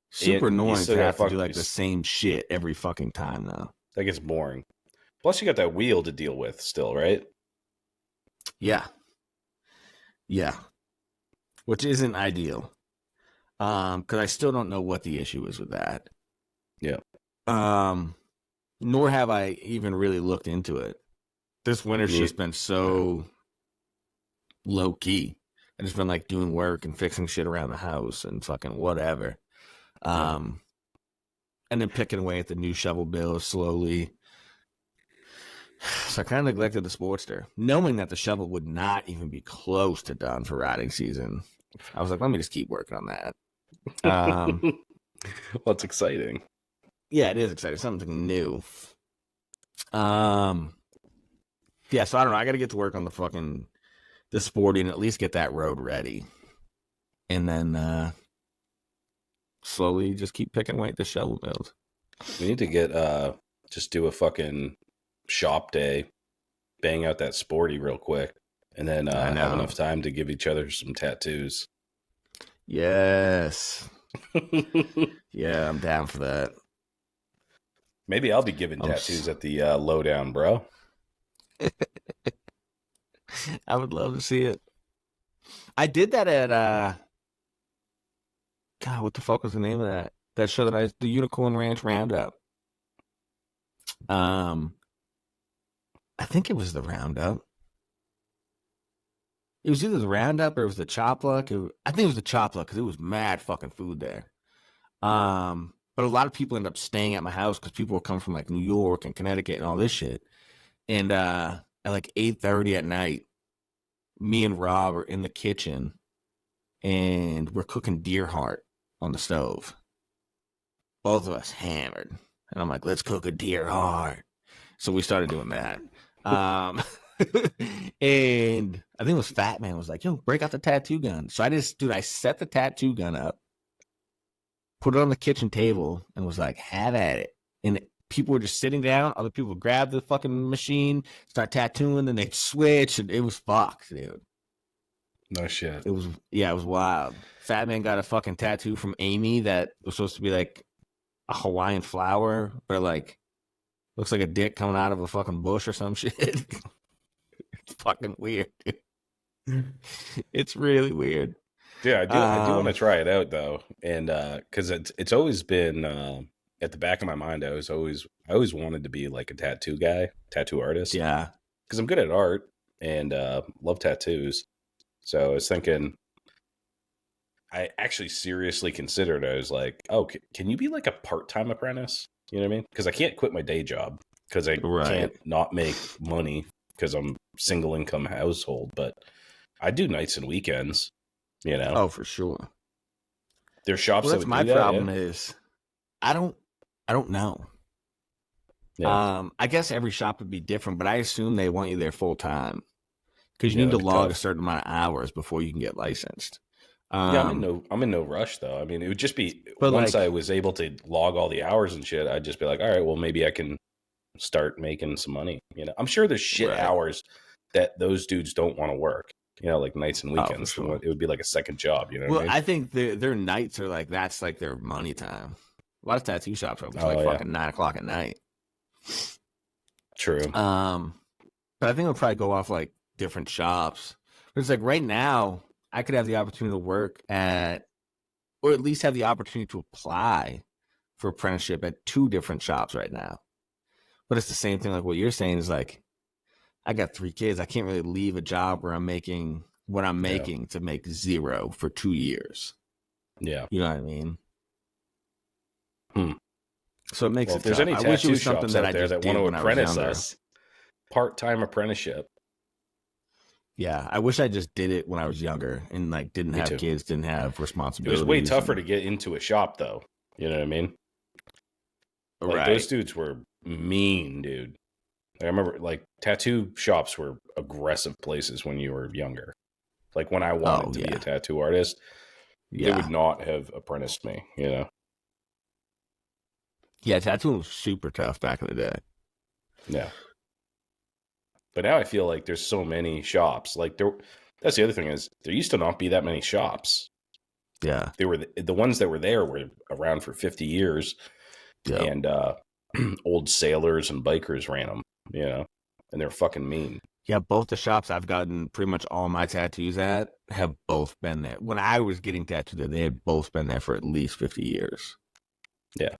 Super annoying to have to do like the same shit every fucking time though. That gets boring. Plus you got that wheel to deal with still, right? Yeah. Which isn't ideal. Because I still don't know what the issue is with that. Yeah. Nor have I even really looked into it. This winter's just been so low key. I've just been like doing work and fixing shit around the house and fucking whatever. And then picking away at the new shovel bill slowly. So I kind of neglected the Sportster, knowing that the shovel would not even be close to done for riding season. I was like, let me just keep working on that. Well, it's exciting. Yeah, it is exciting. Something new. So I don't know. I got to get to work on the Sporty and at least get that road ready. And then slowly just keep picking away at the shovel build. We need to get, just do a fucking shop day, bang out that Sporty real quick, and then have enough time to give each other some tattoos. Yes. Yeah, I'm down for that. Maybe I'll be giving tattoos at the lowdown, bro. I would love to see it. I did that at God, what the fuck was the name of that? That show that the Unicorn Ranch Roundup. I think it was the Roundup. It was either the Roundup or it was the Chopluck. I think it was the Chopluck because it was mad fucking food there. But a lot of people ended up staying at my house because people were coming from like New York and Connecticut and all this shit. And at like 8:30 at night, me and Rob are in the kitchen and we're cooking deer heart on the stove. Both of us hammered. And I'm like, let's cook a deer heart. So we started doing that. And I think it was Fat Man was like, yo, break out the tattoo gun. So I set the tattoo gun up, put it on the kitchen table, and was like, have at it. And people were just sitting down. Other people would grab the fucking machine, start tattooing, then they'd switch. And it was fucked, dude. No shit. It was wild. Fat Man got a fucking tattoo from Amy that was supposed to be like a Hawaiian flower, but like looks like a dick coming out of a fucking bush or some shit. It's fucking weird, dude. It's really weird. Yeah, I do want to try it out though, and because it's always been at the back of my mind. I always wanted to be like a tattoo artist. Yeah, because I'm good at art and love tattoos. So I was thinking, I actually seriously considered. I was like, oh, can you be like a part-time apprentice? You know what I mean? Because I can't quit my day job because I can't not make money because I'm single income household. But I do nights and weekends. You know? Oh, for sure. There's shops that would my do that, problem is I don't know. Yeah. I guess every shop would be different, but I assume they want you there full time because you need to log a certain amount of hours before you can get licensed. I'm in no rush though. I mean, it would just be once I was able to log all the hours and shit, I'd just be like, all right, well, maybe I can start making some money. You know, I'm sure there's shit hours that those dudes don't want to work. You know, like nights and weekends. Oh, sure. It would be like a second job. You know what I mean? I think their nights are like that's like their money time. A lot of tattoo shops are open till fucking 9 o'clock at night. True. But I think it'll probably go off like different shops. But it's like right now, I could have the opportunity to work at or at least have the opportunity to apply for apprenticeship at 2 different shops right now. But it's the same thing like what you're saying is like, I got 3 kids. I can't really leave a job where I'm making what I'm making to make 0 for 2 years. Yeah. You know what I mean? So it makes it if there's tough. any I wish it tattoo was something shops that out I there just that did want to when I was apprentice younger. us, part-time apprenticeship. Yeah, I wish I just did it when I was younger and like didn't have kids, didn't have It responsibilities. was way tougher to get into a shop, though. You know what I mean? Like, Right. those dudes were mean, dude. I remember, like, tattoo shops were aggressive places when you were younger. Like, when I wanted to be a tattoo artist, they would not have apprenticed me, you know? Yeah, tattooing was super tough back in the day. Yeah. But now I feel like there's so many shops. Like, that's the other thing is there used to not be that many shops. Yeah. They were the ones that were there were around for 50 years. Yeah. And old sailors and bikers ran them, you know? And they're fucking mean. Yeah, both the shops I've gotten pretty much all my tattoos at have both been there. When I was getting tattooed there, they had both been there for at least 50 years. Yeah.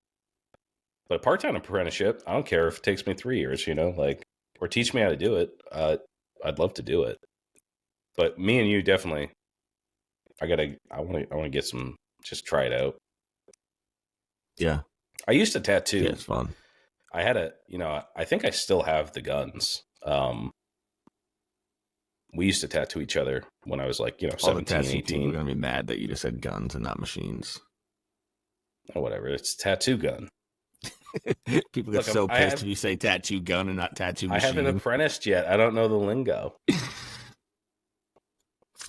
But part-time apprenticeship, I don't care if it takes me 3 years, you know, like, or teach me how to do it. I'd love to do it. But me and you definitely, I want to get some, just try it out. Yeah. I used to tattoo. Yeah, it's fun. I had I think I still have the guns. We used to tattoo each other when I was like, 17, 18. People are going to be mad that you just said guns and not machines. Oh, whatever. It's tattoo gun. People get so pissed if you say tattoo gun and not tattoo machine. I haven't apprenticed yet. I don't know the lingo.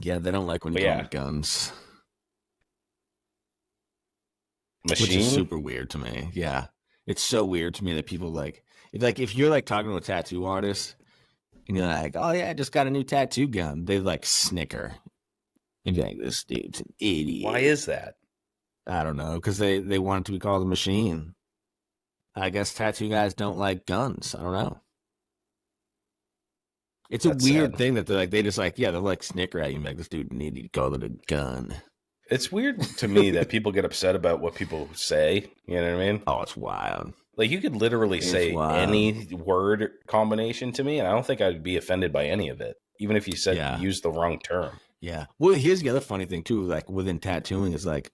Yeah, they don't like when you call them guns. Machine? Which is super weird to me. Yeah. It's so weird to me that people if you're like talking to a tattoo artist and you're like, oh yeah, I just got a new tattoo gun, they like snicker. And be like, this dude's an idiot. Why is that? I don't know, because they want it to be called a machine. I guess tattoo guys don't like guns. I don't know. It's a weird thing that they're like snicker at you and like, this dude needed to call it a gun. It's weird to me that people get upset about what people say. You know what I mean? Oh, it's wild. Like, you could literally say any word combination to me, and I don't think I'd be offended by any of it, even if you said use the wrong term. Yeah. Well, here's the other funny thing, too, like, within tattooing is, like,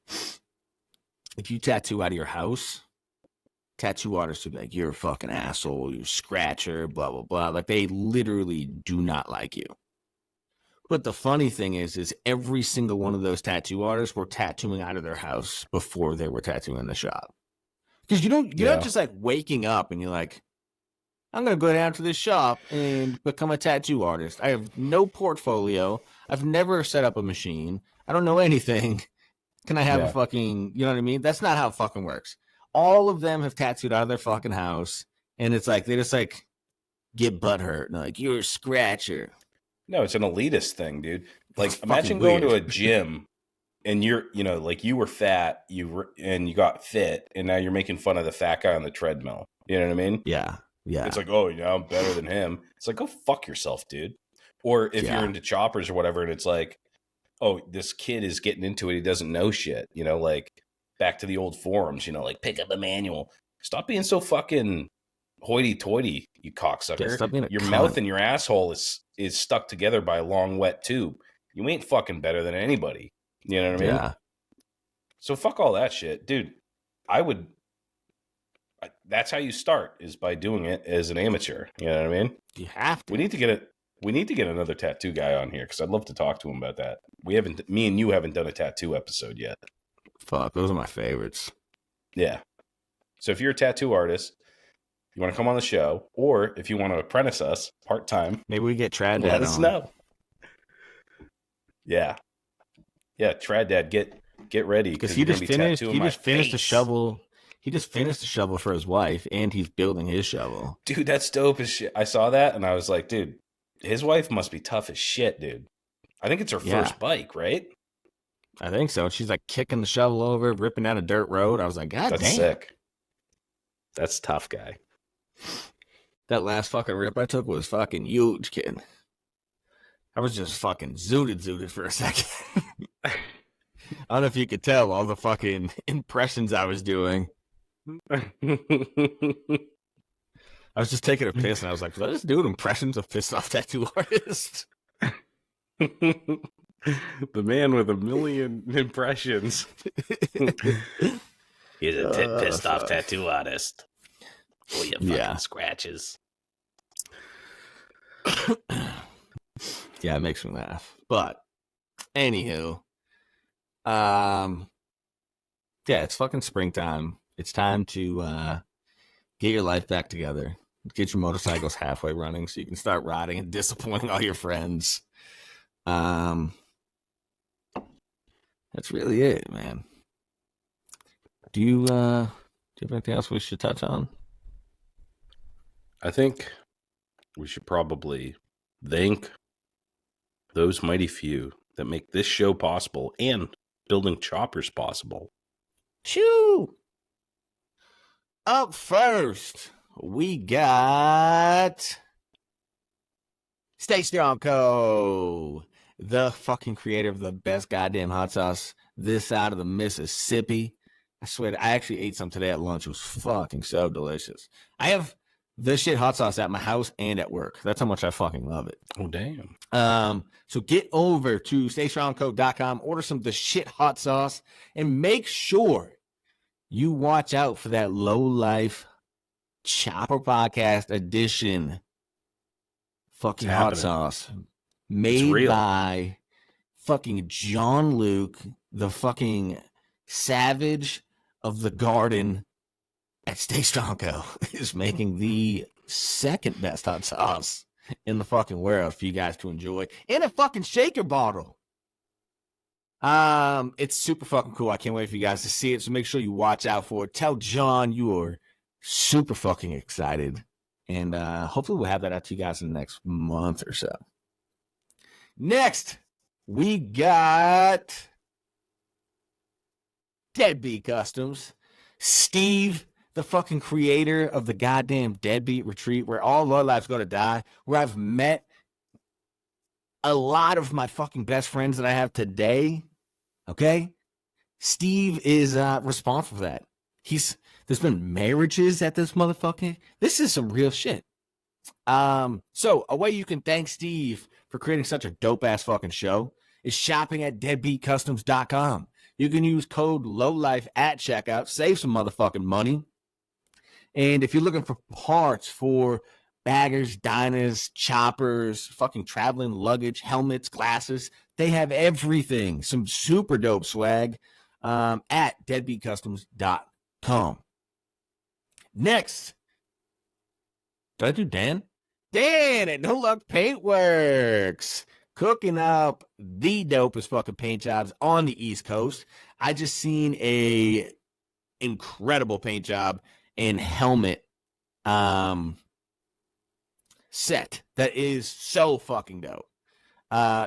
if you tattoo out of your house, tattoo artists will be like, you're a fucking asshole, you're a scratcher, blah, blah, blah. Like, they literally do not like you. But the funny thing is every single one of those tattoo artists were tattooing out of their house before they were tattooing in the shop. Because you're not just like waking up and you're like, I'm going to go down to this shop and become a tattoo artist. I have no portfolio. I've never set up a machine. I don't know anything. Can I have a fucking, you know what I mean? That's not how it fucking works. All of them have tattooed out of their fucking house. And it's like, they just like get butthurt. And like, you're a scratcher. No, it's an elitist thing, dude. Like, imagine going to a gym and you're, like, you were fat, and you got fit, and now you're making fun of the fat guy on the treadmill. You know what I mean? Yeah. Yeah. It's like, oh, I'm better than him. It's like, go fuck yourself, dude. Or if you're into choppers or whatever, and it's like, oh, this kid is getting into it. He doesn't know shit. Like, back to the old forums, like, pick up a manual. Stop being so fucking hoity-toity, you cocksucker. Your mouth and your asshole is stuck together by a long, wet tube. You ain't fucking better than anybody. You know what I mean? Yeah. So fuck all that shit. Dude, that's how you start, is by doing it as an amateur. You know what I mean? You have to. We need to get another tattoo guy on here, because I'd love to talk to him about that. Me and you haven't done a tattoo episode yet. Fuck, those are my favorites. Yeah. So if you're a tattoo artist, you want to come on the show, or if you want to apprentice us part-time, maybe we get Trad Dad let us know. Yeah. Yeah, Trad Dad, get ready. Because he just finished the shovel. He just finished the shovel for his wife, and he's building his shovel. Dude, that's dope as shit. I saw that, and I was like, dude, his wife must be tough as shit, dude. I think it's her first bike, right? I think so. She's like kicking the shovel over, ripping down a dirt road. I was like, God that's damn. Sick. That's tough, guy. That last fucking rip I took was fucking huge, kid. I was just fucking zooted for a second. I don't know if you could tell all the fucking impressions I was doing. I was just taking a piss, and I was like, let's do impressions of pissed off tattoo artists. The man with a million impressions. He's a pissed off tattoo artist. Oh, you fucking scratches. Yeah, it makes me laugh. But anywho, yeah, it's fucking springtime. It's time to get your life back together. Get your motorcycles halfway running so you can start riding and disappointing all your friends. That's really it, man. Do you have anything else we should touch on? I think we should probably thank those mighty few that make this show possible and building choppers possible. Shoo! Up first, we got Stay Strong Co., the fucking creator of the best goddamn hot sauce this side of the Mississippi. I swear, I actually ate some today at lunch. It was fucking so delicious. I have this shit hot sauce at my house and at work. That's how much I fucking love it. Oh, damn. So get over to staystrongco.com, order some of the shit hot sauce, and make sure you watch out for that Low Life Chopper Podcast edition fucking hot sauce made by fucking John Luke, the fucking savage of the garden at Stay Strong Co. is making the second best hot sauce in the fucking world for you guys to enjoy in a fucking shaker bottle. It's super fucking cool. I can't wait for you guys to see it. So make sure you watch out for it. Tell John you are super fucking excited. And hopefully we'll have that out to you guys in the next month or so. Next, we got Deadbeat Customs. Steve, the fucking creator of the goddamn Deadbeat Retreat, where all low lives go to die, where I've met a lot of my fucking best friends that I have today. Okay? Steve is responsible for that. There's been marriages at this motherfucking. This is some real shit. So a way you can thank Steve for creating such a dope ass fucking show is shopping at deadbeatcustoms.com. You can use code LOWLIFE at checkout, save some motherfucking money. And if you're looking for parts for baggers, diners, choppers, fucking traveling luggage, helmets, glasses, they have everything. Some super dope swag at deadbeatcustoms.com. Next, did I do Dan? Dan at No Luck Paintworks, cooking up the dopest fucking paint jobs on the East Coast. I just seen a incredible paint job and helmet set that is so fucking dope.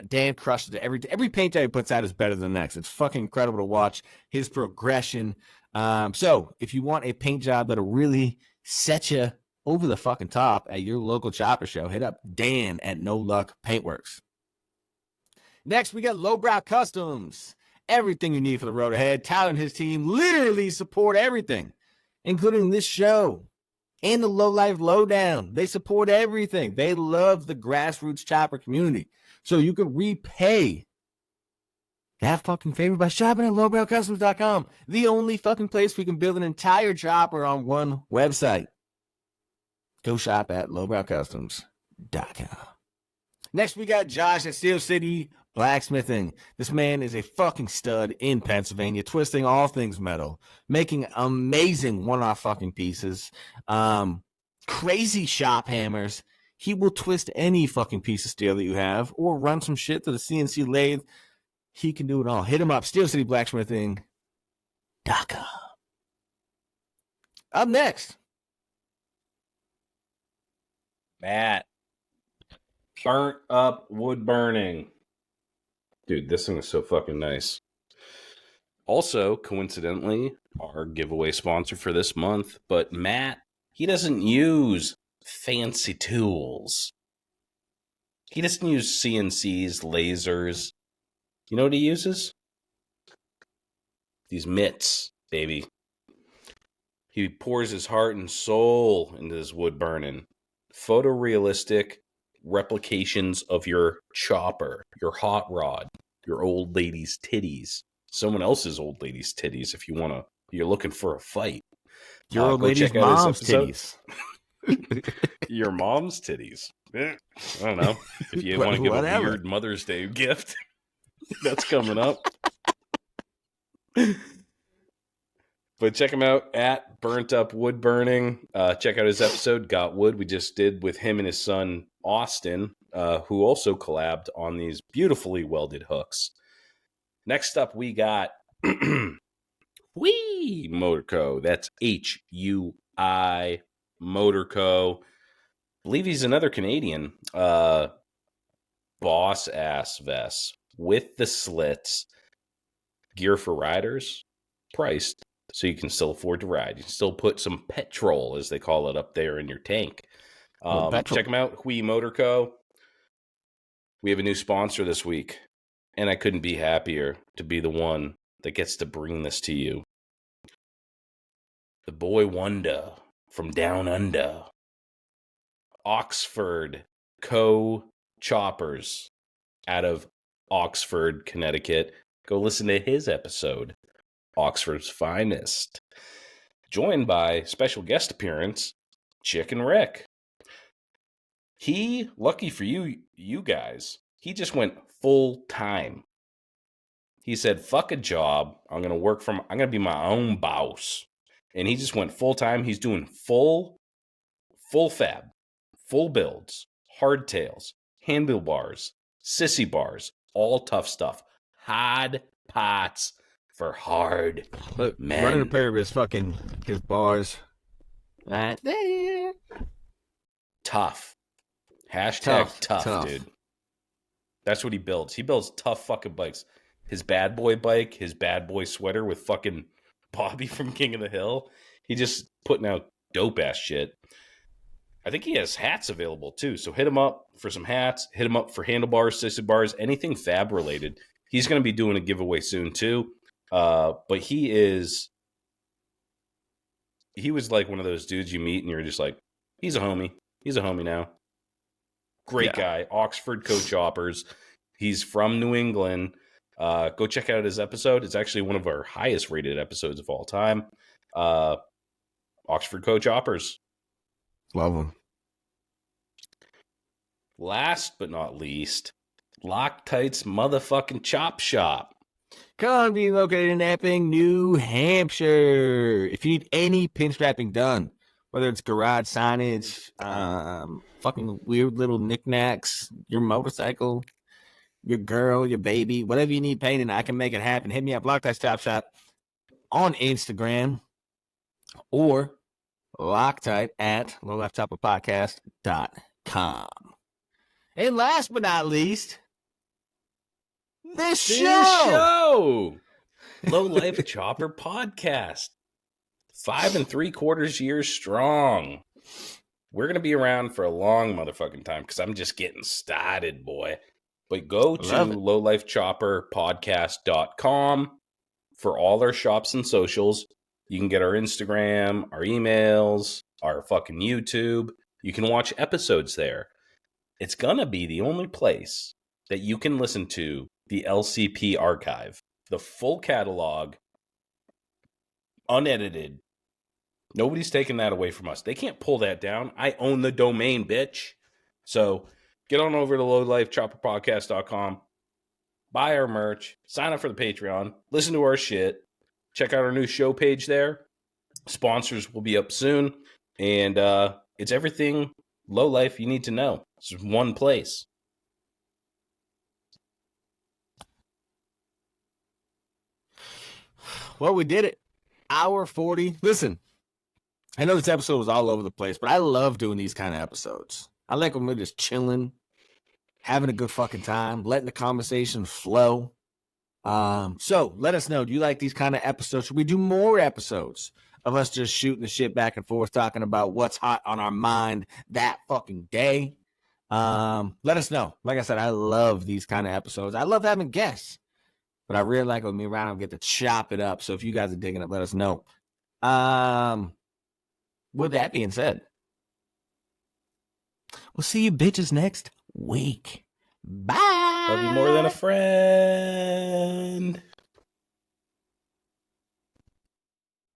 Dan crushes it. Every paint job he puts out is better than the next. It's fucking incredible to watch his progression. So if you want a paint job that'll really set you over the fucking top at your local chopper show, hit up Dan at No Luck Paintworks. Next, we got Lowbrow Customs. Everything you need for the road ahead. Tyler and his team literally support everything, including this show and the Low Life Lowdown. They support everything. They love the grassroots chopper community. So you can repay that fucking favor by shopping at lowbrowcustoms.com. The only fucking place we can build an entire chopper on one website. Go shop at lowbrowcustoms.com. Next, we got Josh at Steel City Blacksmithing. This man is a fucking stud in Pennsylvania, twisting all things metal, making amazing one-off fucking pieces, crazy shop hammers. He will twist any fucking piece of steel that you have or run some shit to the CNC lathe. He can do it all. Hit him up, steelcityblacksmithing.com. Up next, Matt. Burnt up wood burning. Dude, this thing is so fucking nice. Also, coincidentally, our giveaway sponsor for this month, but Matt, he doesn't use fancy tools. He doesn't use CNCs, lasers. You know what he uses? These mitts, baby. He pours his heart and soul into this wood burning. Photorealistic replications of your chopper, your hot rod, your old lady's titties, someone else's old lady's titties if you're looking for a fight. Your old Go lady's check out his mom's episode. titties. Your mom's titties. I don't know. If you want to give a weird Mother's Day gift, that's coming up. But check him out at Burnt Up Wood Burning. Check out his episode, Got Wood, we just did with him and his son, Austin, who also collabed on these beautifully welded hooks. Next up, we got Hui Motor Co. That's HUI Motor Co. I believe he's another Canadian. Boss ass vest with the slits. Gear for riders. Priced so you can still afford to ride. You can still put some petrol, as they call it, up there in your tank. Check them out, Hui Motor Co. We have a new sponsor this week, and I couldn't be happier to be the one that gets to bring this to you. The boy wonder from down under. Oxford Co. Choppers out of Oxford, Connecticut. Go listen to his episode. Oxford's finest, joined by special guest appearance, Chicken Rick. He, lucky for you guys, he just went full time. He said, fuck a job. I'm going to be my own boss. And he just went full time. He's doing full fab, full builds, hardtails, handlebars, sissy bars, all tough stuff. Hard pots for hard men. Running a pair of his bars. Right there. Tough. Hashtag tough, dude. That's what he builds. He builds tough fucking bikes. His bad boy bike, his bad boy sweater with fucking Bobby from King of the Hill. He just putting out dope ass shit. I think he has hats available too. So hit him up for some hats. Hit him up for handlebars, sissy bars, anything fab related. He's going to be doing a giveaway soon too. But he was like one of those dudes you meet and you're just like, he's a homie. He's a homie now. Great guy. Oxford Co. Choppers. He's from New England. Go check out his episode. It's actually one of our highest rated episodes of all time. Oxford Co. Choppers. Love him. Last but not least, Loctite's motherfucking chop shop. Currently located in Epping, New Hampshire. If you need any pin strapping done, whether it's garage signage, fucking weird little knickknacks, your motorcycle, your girl, your baby, whatever you need painting, I can make it happen. Hit me up, Loctite's Chop Shop on Instagram or Loctite at lowlifechopperpodcast.com. And last but not least, this show. Low Life Chopper Podcast. 5 3/4 years strong. We're going to be around for a long motherfucking time because I'm just getting started, boy. But go to lowlifechopperpodcast.com for all our shops and socials. You can get our Instagram, our emails, our fucking YouTube. You can watch episodes there. It's going to be the only place that you can listen to the LCP archive, the full catalog, unedited. Nobody's taking that away from us. They can't pull that down. I own the domain, bitch. So get on over to lowlifechopperpodcast.com, buy our merch, sign up for the Patreon, listen to our shit, check out our new show page there. Sponsors will be up soon. And it's everything Low Life you need to know. It's one place. Well, we did it. Hour 40. Listen, I know this episode was all over the place, but I love doing these kind of episodes. I like when we're just chilling, having a good fucking time, letting the conversation flow. So let us know. Do you like these kind of episodes? Should we do more episodes of us just shooting the shit back and forth, talking about what's hot on our mind that fucking day? Let us know. Like I said, I love these kind of episodes. I love having guests. But I really like when me and Rhino get to chop it up. So if you guys are digging it, let us know. With that being said, we'll see you bitches next week. Bye. Love you more than a friend.